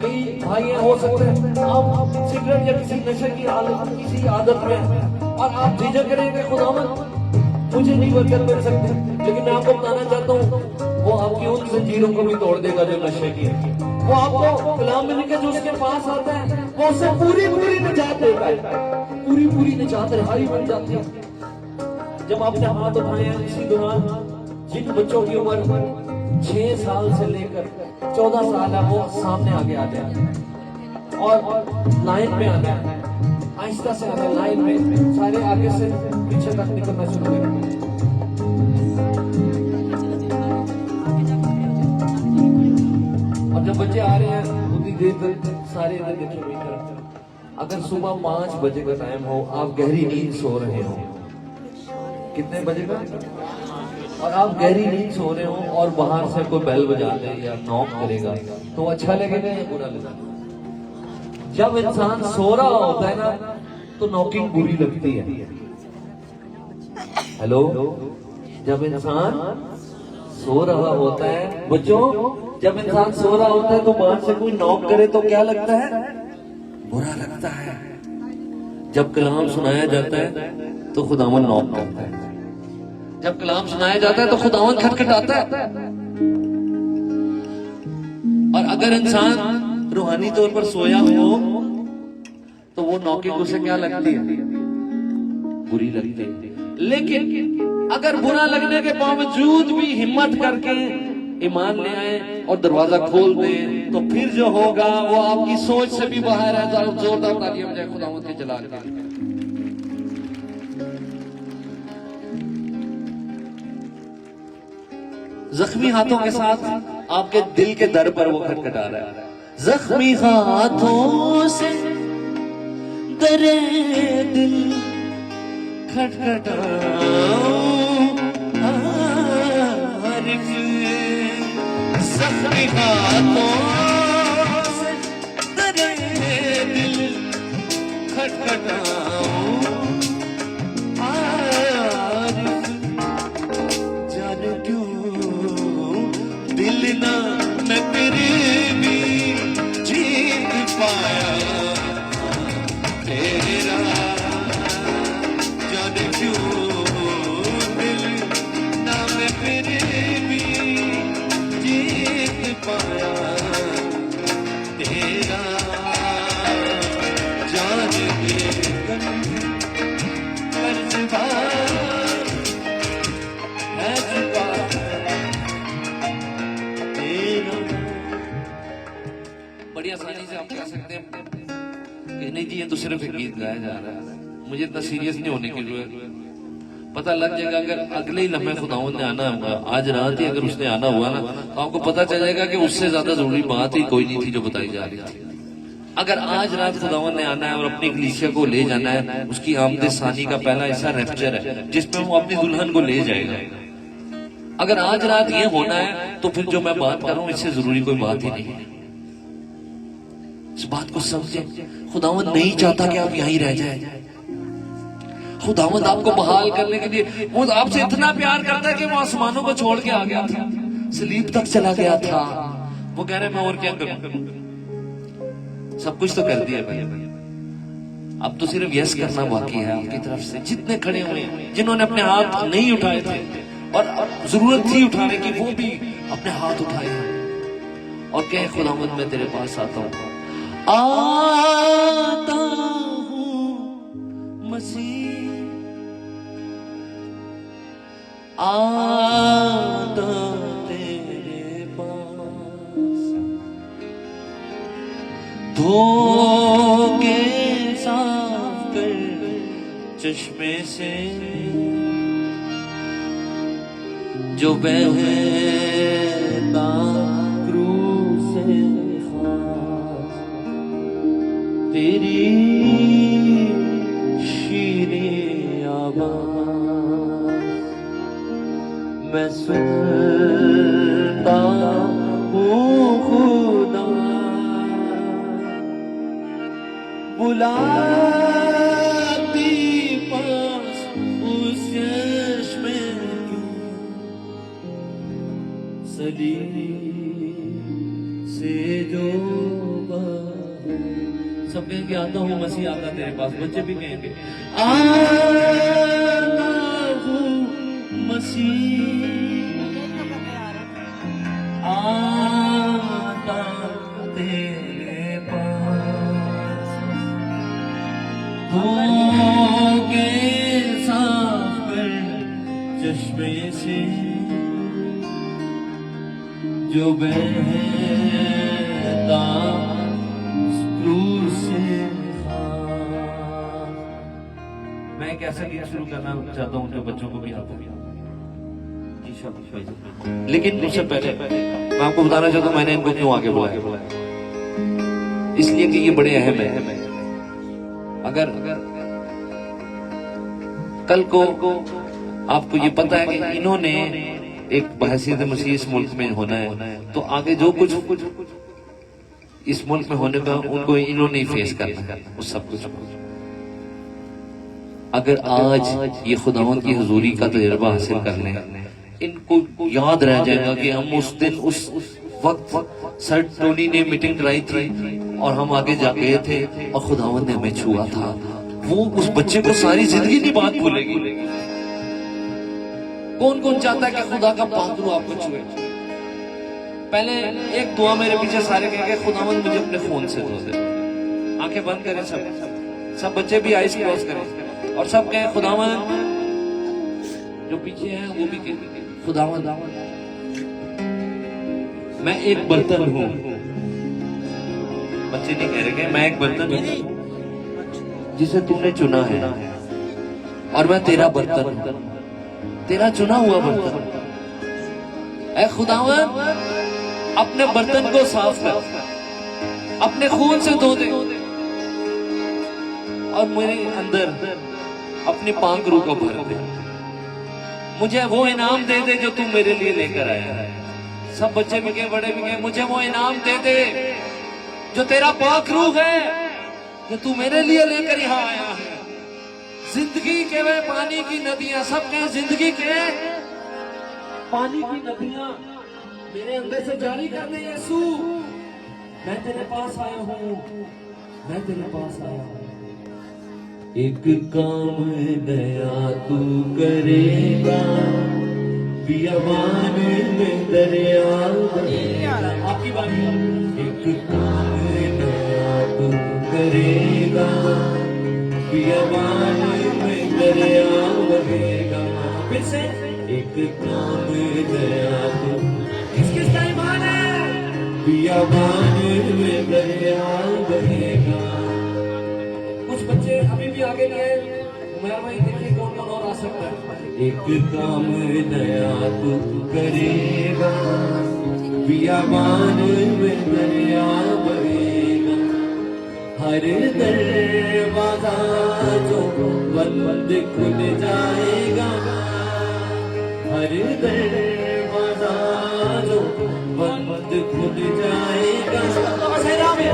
कई भाई हो सकते हैं आप सिगरेट या किसी नशे की किसी आदत में और आप झिझक करेंगे खुदावंद मुझे नहीं बरकत मिल सकती, लेकिन मैं आपको बताना चाहता हूँ वो आपकी उन जंजीरों को भी तोड़ देगा जो नशे की है। वो आपको कलाम में लिखा जो उसके पास आता है वो उसे पूरी निजात देता है, पूरी निजात रिहाई बन जाती है। जब आपने हाथ उठाए हैं इसी दौरान जिन बच्चों की उम्र 6 साल से लेकर 14 साल है वो सामने आगे आ जाए और लाइन में आना है, आहिस्ता से आना लाइन में, सारे आगे से पीछे तक निकलना शुरू करें। अब जब बच्चे आ रहे हैं उतनी देर तक सारे इधर देखिए मेरी तरफ। अगर सुबह 5 बजे का टाइम हो, आप गहरी नींद सो रहे हो, कितने बजे का, और आप गहरी नींद सो रहे हो और बाहर से कोई बेल बजा दे या नॉक करेगा तो अच्छा लगेगा या बुरा लगेगा? जब इंसान सो रहा होता है ना तो नॉकिंग बुरी लगती है। हेलो, जब इंसान सो रहा होता है बच्चों, जब इंसान सो रहा होता है तो बाहर से कोई नॉक करे तो क्या लगता है? बुरा लगता है। जब कलाम सुनाया जाता है तो खुदावन नॉक करता है, जब कलाम सुनाया जाता है तो खुदावन खटखटाता है। और अगर इंसान रूहानी तौर पर सोया हो तो वो नॉकिंग उसे क्या लगती है? बुरी लगती है। लेकिन अगर बुरा लगने के बावजूद भी हिम्मत करके ईमान ले आए और दरवाजा खोल दे तो फिर जो होगा वो आपकी सोच से भी बाहर है। जोरदार तालियां बजाएं खुदावंद के जलाल के लिए। जख्मी हाथों के साथ आपके दिल के दर पर वो खटखटा रहा है। जख्मी हाथों से दरे दिल खटखटाऊं आरिफ, जख्मी हाथों से दरे दिल खटखटाऊं आरिफ, जान क्यों दिल ना मैं तेरे भी जीत पाया तेरा, जान क्यों दिल ना मैं तेरे भी जीत पाया तेरा, जान के कर्ज़दार है चुका बड़ी आसानी से आप कह सकते हैं कि नहीं जी ये तो सिर्फ एक गीत गाया जा रहा है, मुझे इतना सीरियस नहीं होने की जरूरत। पता लग जाएगा अगर अगले ही लम्हे खुदावंद ने आना होगा, आज रात ही अगर उसने आना हुआ ना तो आपको पता चल जाएगा कि उससे ज्यादा जरूरी बात ही कोई नहीं थी जो बताई जा रही थी। अगर आज रात खुदावंद ने आना है और अपनी कलीसिया को ले जाना है, उसकी आमदे सानी का पहला हिस्सा रैप्चर है जिसमें वो अपनी दुल्हन को ले जाएगा। अगर आज रात ये होना है तो फिर जो मैं बात कर रहा हूं इससे जरूरी कोई बात ही नहीं है। इस बात को समझे, खुदावंद नहीं चाहता कि आप यहीं रह जाए। खुदावंद आपको बहाल करने के लिए वो आपसे इतना प्यार करता है कि वो आसमानों को छोड़ के आ गया था, सलीब तक चला गया था। वो कह रहे मैं और क्या करूं, सब कुछ तो कर दिया भाई, अब तो सिर्फ यस करना बाकी है आपकी तरफ से। जितने खड़े हुए जिन्होंने अपने हाथ नहीं उठाए थे और जरूरत थी उठाने की वो भी अपने हाथ उठाए हैं। और कहे खुदावंद मैं तेरे पास आता हूं, आता हूं मसीह, आता तेरे पास, धो के साफ कर चश्मे से जो बहता क्रूस से खास, तेरी शीरें आवाज़ मैं सुनता हूँ खुदा बुलाती पास उस चश्मे की सलीब से जो बहे। सब कहेंगे आता हूँ मसीह, आता तेरे पास। बच्चे भी कहेंगे आता हूँ मसीह, आता तेरे पास, धोके साफ कर चश्मे से जो बहता क्रूस से खास। मैं एक ऐसा गीत शुरू करना चाहता हूँ जो बच्चों को भी आता है, लेकिन उससे पहले मैं आपको बताना चाहता हूँ मैंने इनको क्यों आगे बुलाया। इसलिए कि ये बड़े अहम है। अगर कल को आपको ये पता है कि इन्होंने एक बहसीत मसीह इस मुल्क में होना है, तो आगे जो कुछ इस मुल्क में होने का उनको इन्होंने ही फेस करना है उस सब कुछ। अगर आज ये खुदावंद की हुजूरी का तजुर्बा हासिल कर लें, इनको याद रह जाएगा कि हम उस दिन उस वक्त सर टोनी ने मीटिंग कराई थी और हम आगे जा गए थे और खुदावंद ने हमें छुआ था। वो उस बच्चे को सारी जिंदगी की बात भूलेगी। कौन कौन चाहता है कि खुदा का पांतरू आपको छुए? पहले एक दुआ मेरे पीछे सारे कहेंगे, खुदावंद मुझे अपने फोन से धो दे। आंखें बंद करें सब बच्चे भी आईज क्लोज करें और सब कहें खुदावंद, जो पीछे है वो भी कहें खुदावंद मैं एक बर्तन हूं। बच्चे नहीं कह रहे मैं एक बर्तन हूं जिसे तुमने चुना है और मैं तेरा बर्तन हूं, तेरा चुना हुआ बर्तन। ऐ खुदावंद अपने बर्तन को साफ कर, अपने खून से धो दे और मेरे अंदर अपनी पाक रूह को भर दे। मुझे वो इनाम दे दे जो तू मेरे लिए लेकर आया है। सब बच्चे भी कहे, बड़े भी कहे, मुझे वो इनाम दे दे जो तेरा पाक रूह है, जो तू मेरे लिए लेकर यहाँ आया है। जिंदगी के वे पानी की नदियां, सब कहें जिंदगी के पानी की नदियां मेरे अंदर से जारी कर दे यीशु। मैं तेरे पास आया हूँ, मैं तेरे पास आया हूँ। एक काम नया तू करेगा, बियाबान में दरिया बहेगा। आपकी बारी। एक काम नया तू करेगा, बियाबान में दरिया बहेगा। फिर से एक काम नया तू, किसका ईमान है? बियाबान में दरिया बहेगा। कुछ बच्चे अभी भी आगे गए, उमर भाई देखिए कौन कौन और आ सकता है। एक काम नया तू करेगा, बियाबान में दरिया बहेगा। हर दरवाजा जो बंद खुल जाएगा, हर दरवाजा जो बंद खुल जाएगा। सहरा में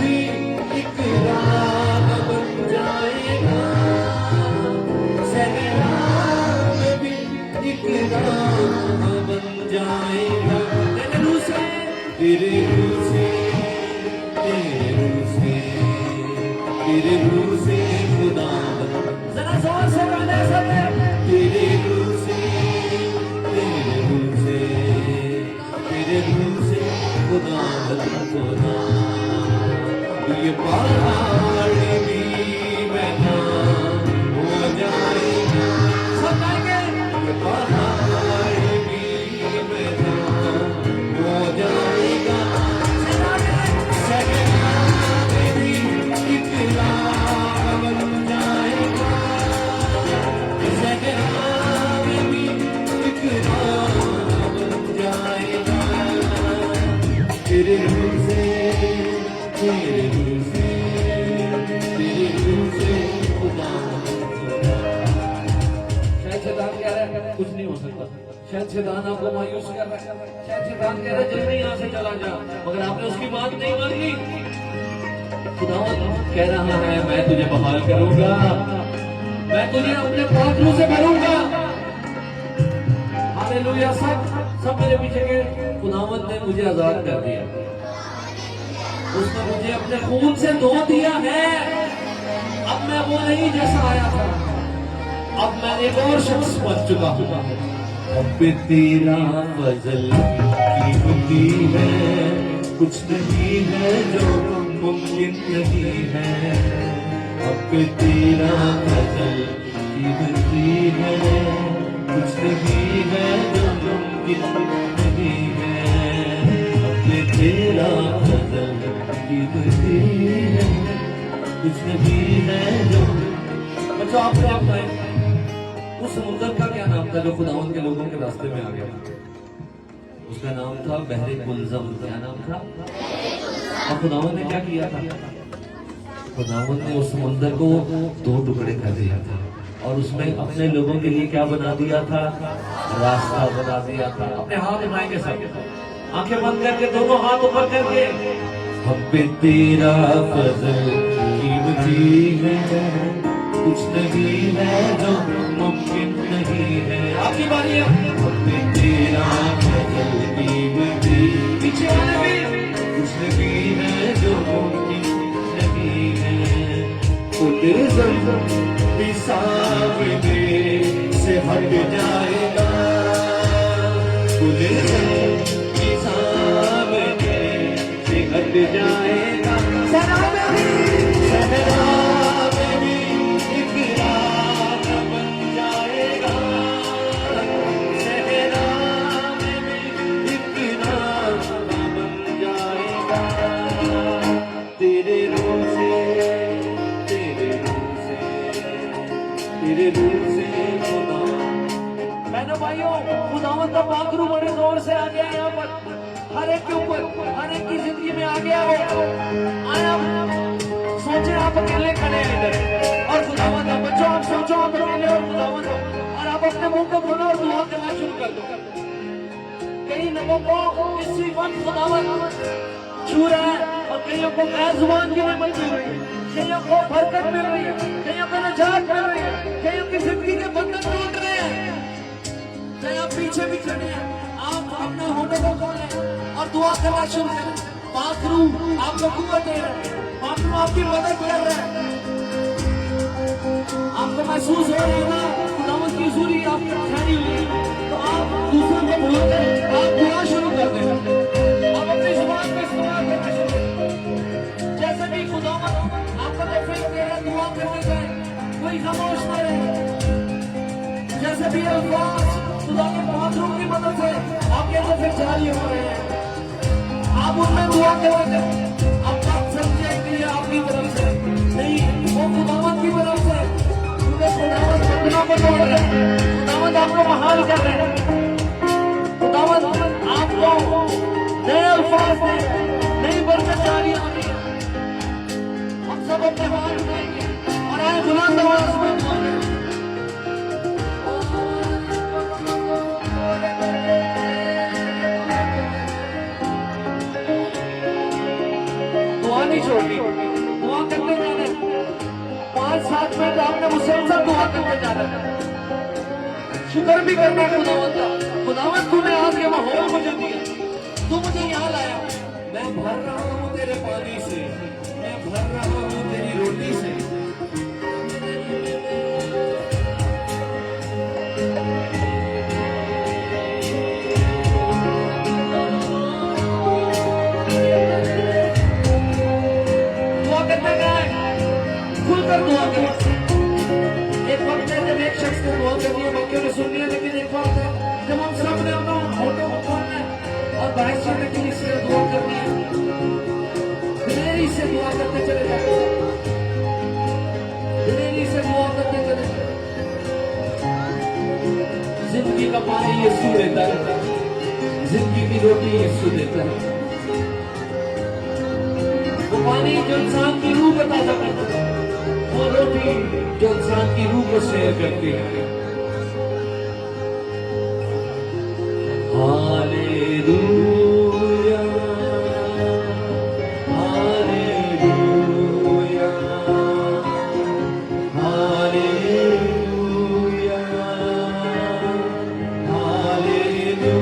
भी एक राग बन जाएगा, सहरा में भी एक राग बन जाएगा। तेरे रूह से, तेरे रूह से, तेरे रूह से, तेरे रूह से खुदा जरा जोर से गाने सब तेरे रूह से, तेरे रूह से, तेरे तेरे रूह से, तेरे रूह से, तेरे रूह से खुदा। शायद शैतान कह रहा है कुछ नहीं हो सकता, शायद शैतान आपको मायूस कर रहा है, शायद शैतान कह रहा है जल्दी यहाँ से चला जा, मगर आपने उसकी बात नहीं मानी। खुदावंद कह रहा है मैं तुझे बहाल करूंगा, मैं तुझे अपने पात्रों से भरूंगा। हालेलुया। सब मेरे पीछे के खुदावंद ने मुझे आजाद कर दिया, उसने मुझे अपने खून से धो दिया है। अब मैं वो नहीं जैसा आया था, अब मैं एक और शख्स बन चुका हूँ। अब तेरा फजल कीमती है, कुछ नहीं है जो मुमकिन नहीं है। अब तेरा फजल कीमती है, कुछ नहीं है जो मुमकिन नहीं है। अब तेरा फजल कीमती है, कुछ नहीं है जो। बच्चों आपने अपना उस समुद्र का क्या नाम था जो खुदावंद के लोगों के रास्ते में आ गया? उसका नाम था बहरे कुलज़म। क्या नाम था? और खुदावंद ने क्या किया था? खुदावंद ने उस समुद्र को 2 टुकड़े कर दिया था और उसमें अपने लोगों के लिए क्या बना दिया था? रास्ता बना दिया था। अपने हाथ उठाएंगे सब, आंखें बंद करके दोनों हाथ ऊपर करके। अब तेरा फजल कीमती है, कुछ नहीं है जो मुमकिन नहीं है। आपकी बारी है। अब तेरा फजल कीमती, पीछे वाले भी, कुछ नहीं है जो मुमकिन नहीं है। तो तेरे ज़मीन सामने से हट जाएगा, तेरे ज़मीन सामने से हट जाएगा। सहरा में भी एक रात बन जाएगा, सहरा में भी एक रात बन जाएगा। तेरे रूह से, तेरे रूह से, तेरे रूह से खुदा। बहनों भाइयों, खुदावंद का पाखरू बड़े जोर से आ गया यहाँ पर, हर एक के ऊपर, हर एक की जिंदगी में आ गया वो। आया सोचे आप अकेले खड़े हैं इधर और खुदावंद, बच्चों आप सोचो आप अकेले और खुदावंद, और आप अपने मुंह को खोलो और दुआ करना शुरू कर दो। कई लोगों को इस वक्त खुदावंद छू रहा है और कईयों को गैर जुबान की निमत मिल रही है, कईयों को बरकत मिल रही है, कईयों को निजात मिल रही है, कईयों की जिंदगी के बंधन टूट रहे हैं। चाहे आप पीछे भी खड़े हैं, आप अपने होठों को खोलें और दुआ करना शुरू करें। पाखरू आपको कुव्वत दे रहे हैं, पाखरू आपकी मदद कर रहे हैं। आपको महसूस हो रहा है ना खुदावंद की हुजूरी आपकी ठहरी हुई है, तो आप दूसरों को भूलकर आप दुआ शुरू कर दें। आप अपनी जुबान में इस्तेमाल करना शुरू करें। जैसे भी खुदावंद आपको तौफीक दे रहा है, दुआ करने जाए, कोई खामोश न रहे। जैसे भी अल्फाज खुदा के पाखरू की मदद से आपके अंदर फिर जारी हो रहे हैं, आप उनमें दुआ करेंगे। अब बात समझे कि ये आपकी तरफ से नहीं, वो खुदावंद की तरफ से, क्योंकि खुदावंद बंधनों को तोड़ रहे हैं, खुदावंद आपको बहाल कर रहे हैं, खुदावंद आपको नए अल्फाज दे, नई बरकत जारी होनी है। हम सब अपने हाथ उठाएंगे और आए बुलंद आवाज में दुआ करें। दुआ नहीं छोड़नी, दुआ करते जाना। 5-7 मिनट आपने मुसलसल दुआ करते जाना, शुक्र भी करना खुदावंद का। खुदावंद तूने आज के माहौल मुझे दिया, तू मुझे यहाँ लाया। मैं भर रहा हूँ तेरे पानी से, मैं भर रहा हूँ तेरी रोटी से। खुलकर दुआ करें। एक वक्त है जब एक शख्स ने दुआ करनी है, बाकियों ने सुन लिया, लेकिन एक वक्त है जब हम सब ने अपना होठों को खोलना है और बाईस करने के लिए दुआ करनी है। दिलेरी से दुआ करते चले जाओ, दिलेरी से दुआ करते चले जाओ। जिंदगी का पानी यीशु देता है, जिंदगी की रोटी यीशु देता है। पानी जो इंसान की रूह को ताजा करता है, वो रोटी जो इंसान की रूह को शेयर करती है। Hallelujah, hallelujah, hallelujah, hallelujah,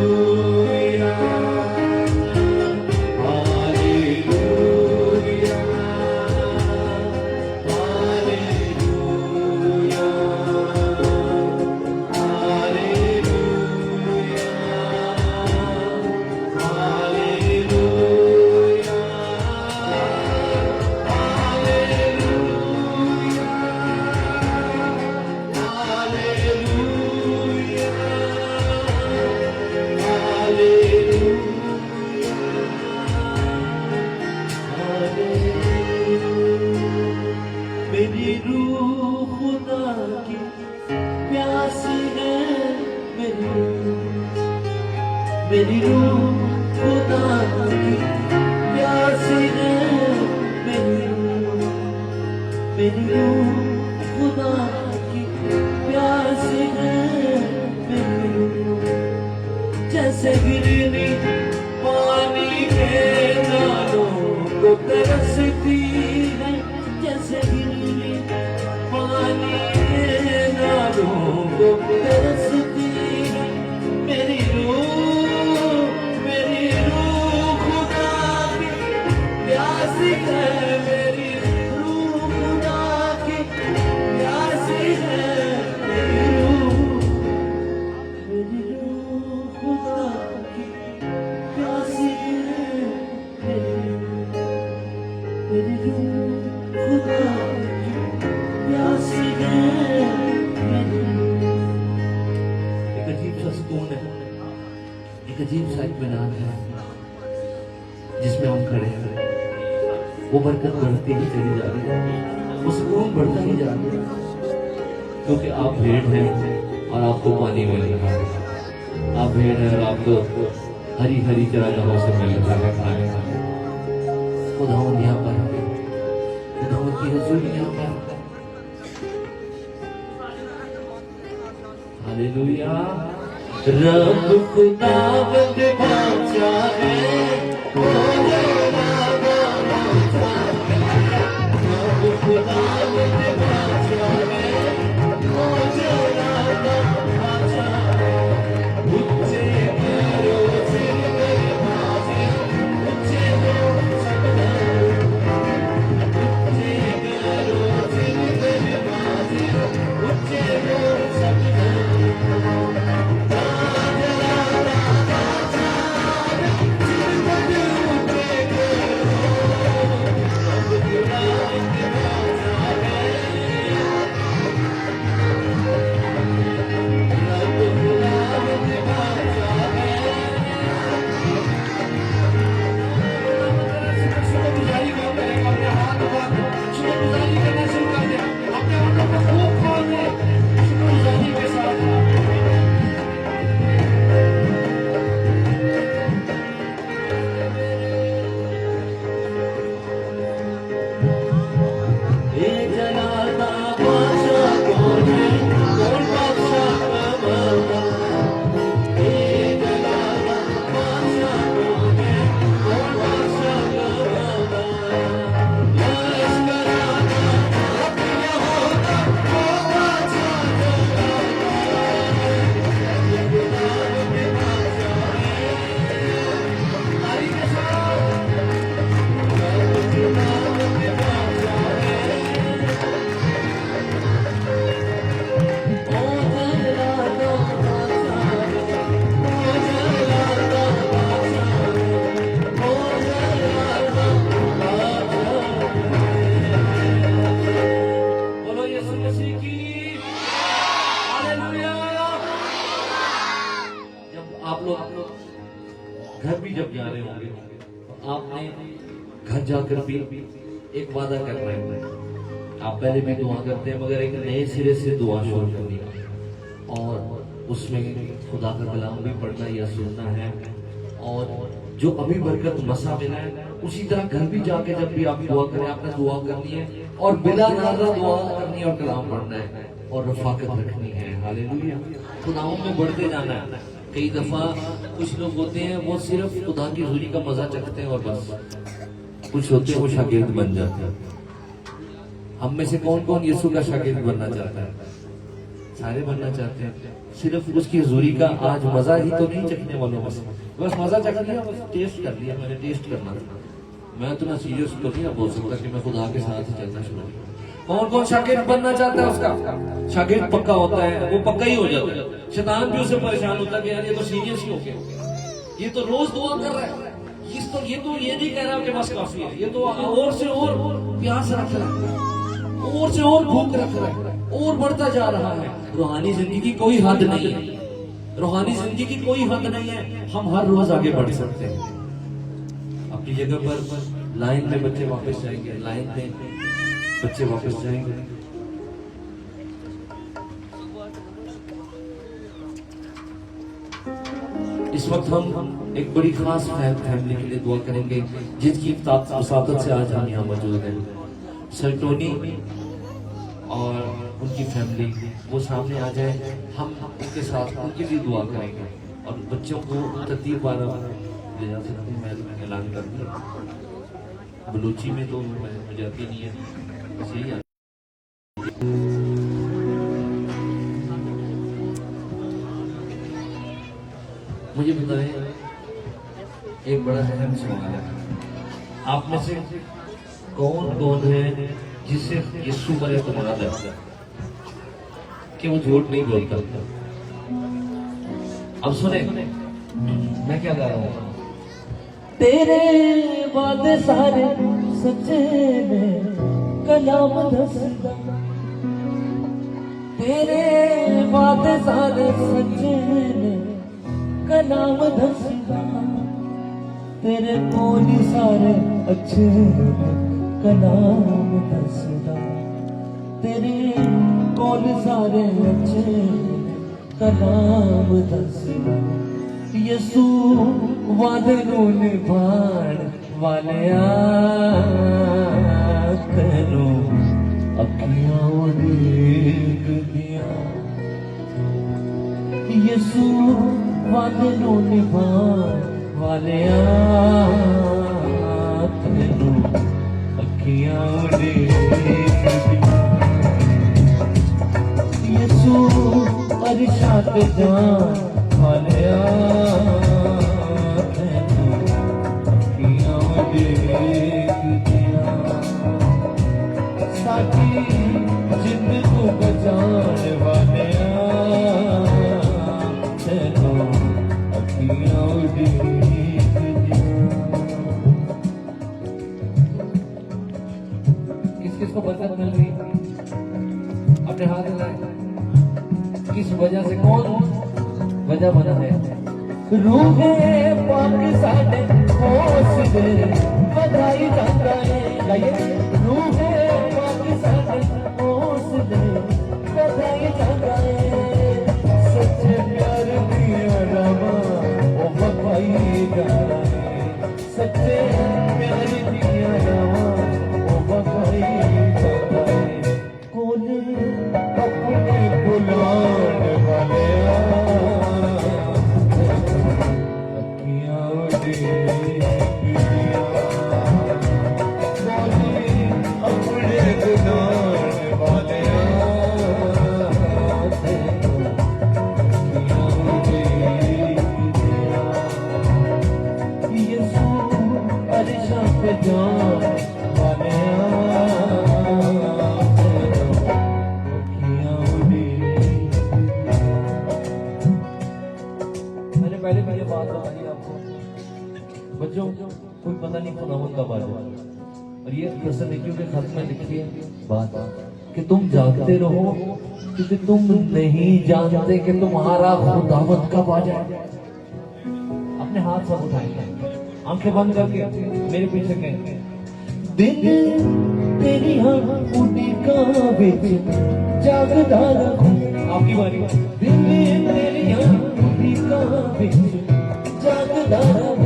hallelujah, मेरी रूह खुदा की प्यासी है, मेरी रूह खुदा की प्यासी है, मेरी रूह खुदा की प्यासी है, जैसे गिरनी पानी के नालों को तरसती है, जैसे गिरनी पानी के नालों को तरसती है, मेरी रूह खुदा की प्यासी है, मेरी रूह खुदा की प्यासी है, मेरी रूह खुदा की प्यासी है, मेरी रूह खुदा की प्यासी है। एक अजीब सा सुकून है, एक अजीब सा इत्मीनान है जिसमें हम खड़े हैं। वो बरकत बढ़ती ही चली जा रही है, वो सुकून बढ़ता ही जा रहा है, क्योंकि आप भेड़ हैं और आपको पानी मिल रहा है। आप भेड़ हैं और आपको हरी हरी चरागाहों से मिल रहा है खाने का। खुदावंद यहाँ पर है, खुदावंद की हुजूरी यहाँ पर है। हालेलुया। रब खुदावंद बादशाह है, रब खुदावंद बादशाह है, ऊंचे करो सिर दरवाजे, ऊंचे करो सिर दरवाजे, ऊंचे करो सब घर भी जब जा रहे होंगे तो आपने घर जाकर भी एक वादा करना है। आप पहले भी दुआ करते हैं मगर एक नए सिरे से दुआ शुरू करनी है और उसमें खुदा का कलाम भी पढ़ना या सुनना है और जो अभी बरकत मसा मिला है, उसी तरह घर भी जाके जब भी आप दुआ करें, आपने दुआ करनी है और बिला नारा दुआ करनी है और कलाम पढ़ना है और रफाकत रखनी है। हालेलुया। खुदाओं में बढ़ते जाना है। कई दफा कुछ लोग होते हैं वो सिर्फ खुदा की हुजूरी का मजा चखते हैं और बस, कुछ होते हैं वो शागिर्द बन जाते हैं। हम में से कौन कौन यीशु का शागिर्द बनना चाहता है? सारे बनना चाहते हैं। सिर्फ उसकी हुजूरी का आज मजा ही तो नहीं चखने वालों में से, बस मजा चख लिया, बस टेस्ट कर लिया, मैंने टेस्ट करना था। मैं तो ना सीरियस तो नहीं ना बोल सकता कि मैं खुदा के साथ ही चलना शुरू किया। कौन कौन शागिर्द बनना चाहता है? उसका शागिर्द पक्का होता है, वो पक्का ही हो जाता है। शैतान भी उससे परेशान होता है कि यार ये तो सीरियस ही हो गया, ये तो रोज दुआ कर रहा है, ये नहीं कह रहा कि बस काफी है, ये तो और से और प्यास रख रहा है, और से और भूख रख रहा है, और बढ़ता जा रहा है। रूहानी जिंदगी की कोई हद नहीं है, रूहानी जिंदगी की कोई हद नहीं है। हम हर रोज आगे बढ़ सकते हैं। अपनी जगह पर लाइन में बच्चे वापस जाएंगे, लाइन में बच्चे वापस जाएंगे। इस वक्त हम एक बड़ी खास फैमिली के लिए दुआ करेंगे जिसकी वसादत से आज हम यहाँ मौजूद हैं। सर टोनी और उनकी फैमिली वो सामने आ जाए, हम उनके साथ उनके लिए दुआ करेंगे और बच्चों को तरतीब वाला ले जा सकते हैं। मैं ऐलान कर दिया, बलूची में तो मुझे आती नहीं है, बस यही मुझे बताएं। एक बड़ा अहम सवाल है, आप में से कौन कौन है जिससे यीशु पर एतमाद है कि वो झूठ नहीं बोलता? अब सुने मैं क्या गा रहा हूँ। तेरे वादे सारे सच्चे ने कलाम दसदा, तेरे वादे सारे सच्चे ने कलाम दसदा, तेरे कोल सारे अच्छे कलाम दसदा, तेरे कोल सारे अच्छे कलाम दसदा। यीशु वादे नूं निभाण वालिया तैनूं अखियां उड़ीकदियां। यीशु वादे नूं निभाण वालिया तैनूं अखियां उड़ीकदियां। यीशु अरशां ते जाण वालिया तैनूं अखियां उड़ीकदियां। साडी जिंद तू बचाण वालिया तैनूं अखियां उड़ीकदियां। किस किस को बरकत मिल रही? अपने हाथ हिलाएं। किस वजह से, कौन वजह बना है? रूहे पाक साडे होश दे बधाई जाता है। रूहे पाक साडे होश दे बधाई जाता है। सच्चे प्यार दिया रामा ओ बधाई जाता है। सच्चे प्यार दिया रामा ओ बधाई जाता है। कोने अपने बुलाने वाले पहले बात बताइए आपको बच्चों, कोई पता नहीं खुदावंद कब आ जाए। और ये प्रसन्न के खत में लिखी है बात कि तुम जागते रहो क्योंकि तुम नहीं जानते कि तुम्हारा खुदावंद कब आ जाए। अपने हाथ सब उठाएंगे, आंखें बंद करके मेरे पीछे कहें। दिन तेरी उड़ी का बिच जागदा रहूं। आपकी बारी। दिन तेरी उड़ी का बिच जागदा रहूं।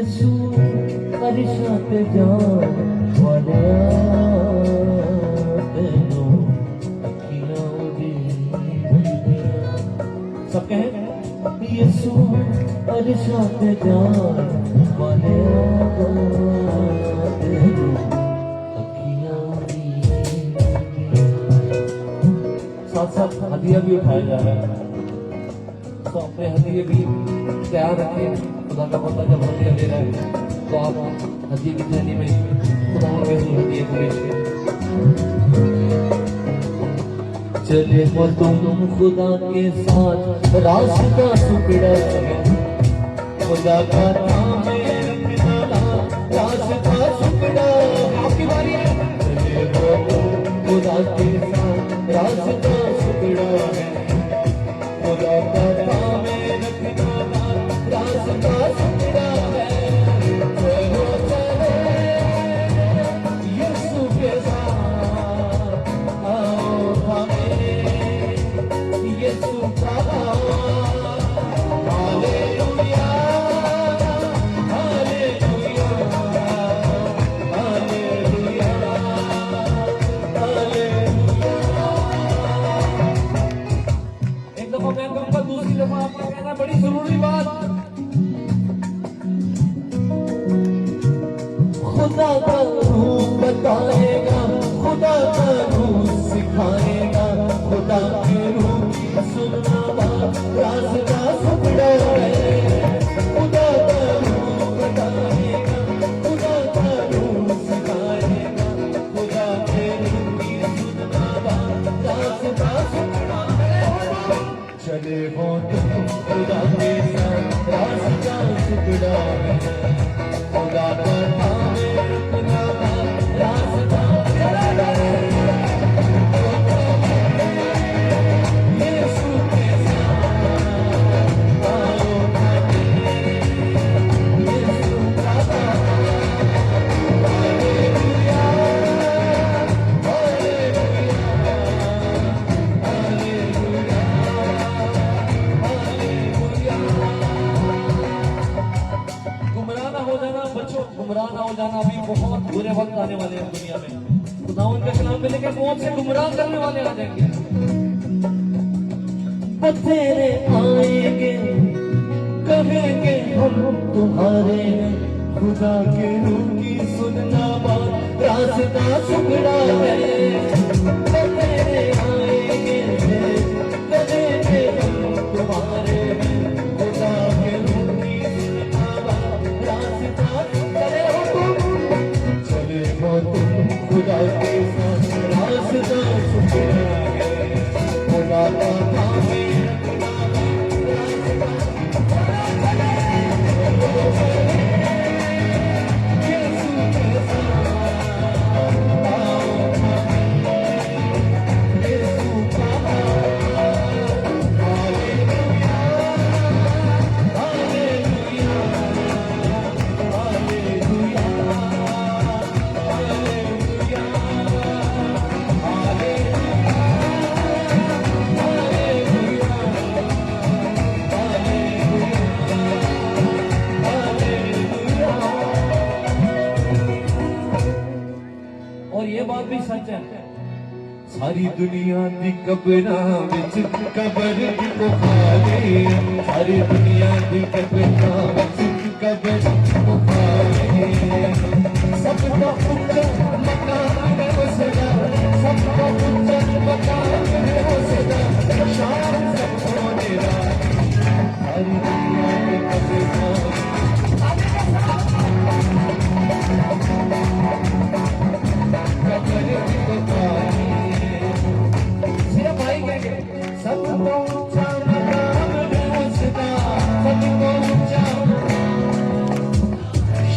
यसू अरिशा ते जान वालिया तेनू अखियां उड़ी सब कहें यसू अरिशा ते जान वालिया तेनू अखियां उड़ी साथ साथ हदिया भी उठाया जा रहा है तो अपने हदिये भी तैयार रखें खुदा का बंदा जब हदिया दे रहा है तो आप हदिये की थैली में खुदा के हदिये को पेश करें चले हो तुम खुदा के साथ रास्ता सुकड़ा खुदा का नाम रखना रास्ता सुकड़ा आपकी बारी है चले हो तुम खुदा के साथ रास्ता सुकड़ा है खुदा का नाम रखना रास्ता सुकड़ा है चलो चलो यीशु के साथ आओ हमें यीशु का हालेलुया हालेलुया हालेलुया हालेलुया एक दफा मैं कहूँगा दूसरी दफा आपका कहना बड़ी जरूरी बात खुदा का रूप बताएगा खुदा का रूप सिखाएगा खुदा के रूप सुनना बात रास्ता सुकड़ा है खुदा का रूप बताएगा खुदा का रूप सिखाएगा खुदा के रूप सुनना बात रास्ता सुकड़ा है चले हो तुम खुदा के साथ रास्ता सुकड़ा है खुदा का नाम रखना रास्ता सुकड़ा है यीशु के साथ आओ यीशु का हालेलुया हालेलुया गुमराह ना हो जाना बच्चों गुमराह ना हो जाना अभी बहुत बुरे वक्त आने वाले हैं दुनिया में खुदावंद का कलाम में लेके बहुत से गुमराह करने वाले आ जाएंगे बतेरे आएंगे कहेंगे हम तुम्हारे खुदा के रूप की सुनना बात रास्ता सुकड़ा है बतेरे आएंगे कहेंगे हम तुम्हारे खुदा के रूप की सुनना बात रास्ता चले हो तुम खुदा के साथ रास्ता सुकड़ा है खुदा का नाम और ये बात भी सच है सारी दुनिया दी कबरां विच कबर को खाली सारी दुनिया दी कबरां विच कबर को खाली सबका ऊंचा मकान है उसका सबका ऊंचा मकान है उसका शान सबको मेरा सारी दुनिया दी कबरां सिर्फ आएंगे सबको ऊंचा मकाम है उसका सबको ऊंचा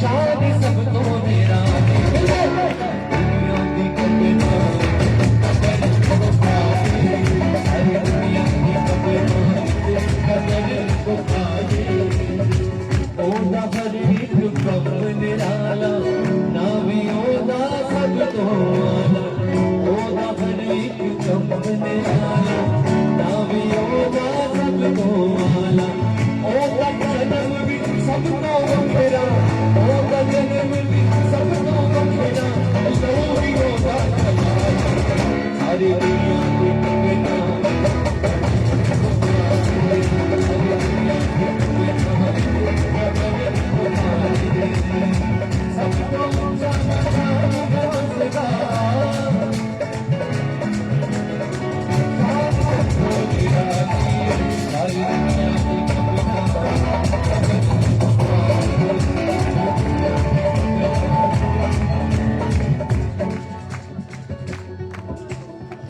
शान सबको मेरा दुनिया की कबरां कबर को खाली सारी दुनिया की कबरां कबर को खाली ओदा हर एक कब निराला ना भी ओदा सब तो आला ओदा हर एक कब निराला ना भी ओदा सब तो आला ओदा जन्म भी सब तो मेरा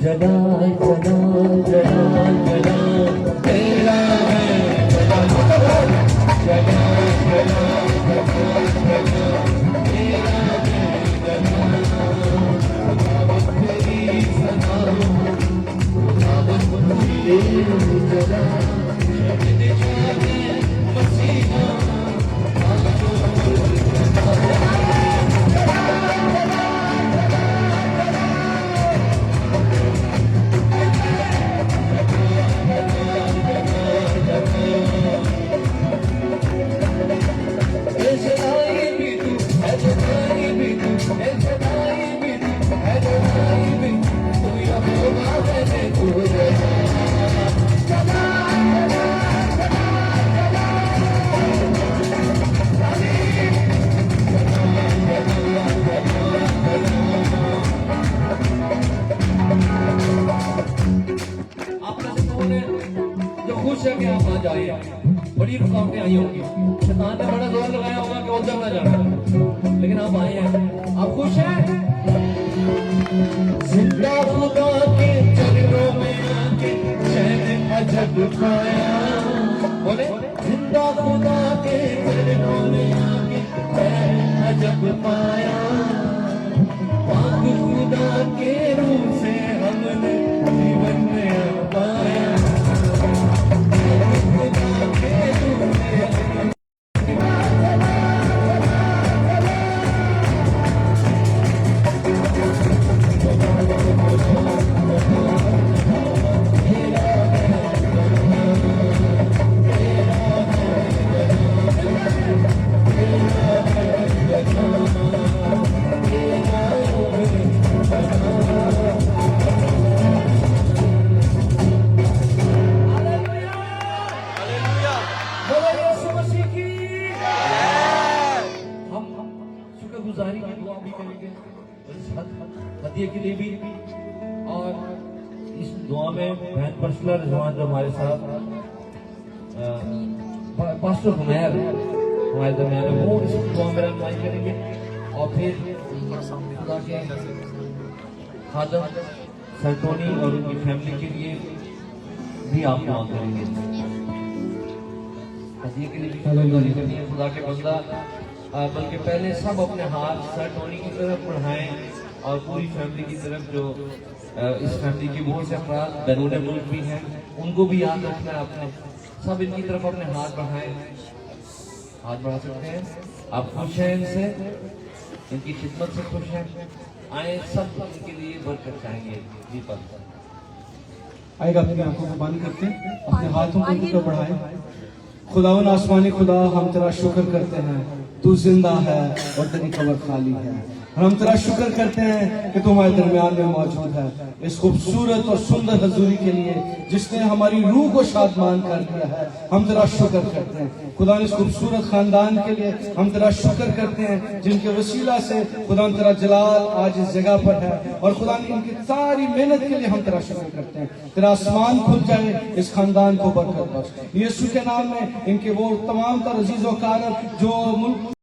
जना जना जना जना तेरा है जना जना जना तेरा है जना तेरी सना जना मसीहा जो खुश है कि आप आज आए, बड़ी रुकावटें आई होंगी, शैतान ने बड़ा जोर लगाया होगा कि उधर ना जाना, लेकिन आप आए हैं, आप खुश हैं? जिंदा खुदा के चरणों में आके चैन अजब पाया, बोले जिंदा खुदा के चरणों में आके चैन अजब पाया, पाक खुदा के रूह से हमने जीवन नया पाया। गुजारी की दुआ भी करेंगे हदिये के लिए भी, और इस दुआ में बहन पर्सनल रिजवान जो हमारे साथ पास्टर हुमैर हमारे दरमियान है, वो इस दुआ में रहनुमाई करेंगे, और फिर खुदा के खादम सर टोनी और उनकी फैमिली के लिए भी आप दुआ करेंगे। हदिये के लिए भी करनी है खुदा के बंदा, बल्कि पहले सब अपने हाथ सर टोनी की तरफ बढ़ाएं और पूरी फैमिली की तरफ, जो इस फैमिली की बहुत से अफराद बैरून मुल्क भी हैं, उनको भी याद रखना है आपने, सब इनकी तरफ अपने हाथ बढ़ाएं, हाथ बढ़ा सकते हैं। आप खुश हैं इनसे, इनकी खिदमत से खुश हैं, आए सब इनके लिए बरकत चाहेंगे। जी पर आएगा, अपनी आंखों को बंद करते हैं, अपने हाथों को ऊपर बढ़ाएं। खुदावन आसमानी खुदा, हम तेरा शुक्र करते हैं, तू जिंदा है और तेरी कब्र खाली है, और हम तेरा शुक्र करते हैं कि तू हमारे दरमियान में मौजूद है। इस खूबसूरत और सुंदर हजूरी के लिए जिसने हमारी रूह को शादमान कर दिया है, हम तेरा शुक्र करते हैं। खुदा इस खूबसूरत खानदान के लिए हम तेरा शुक्र करते हैं, जिनके वसीला से खुदा तेरा जलाल आज इस जगह पर है, और खुदा इनकी सारी मेहनत के लिए हम तेरा शुक्र करते हैं। तेरा आसमान खुल जाए, इस खानदान को बरकत बख्श। यीशु के नाम में इनके वो तमाम तर अजीज़ व कारब जो मुल्क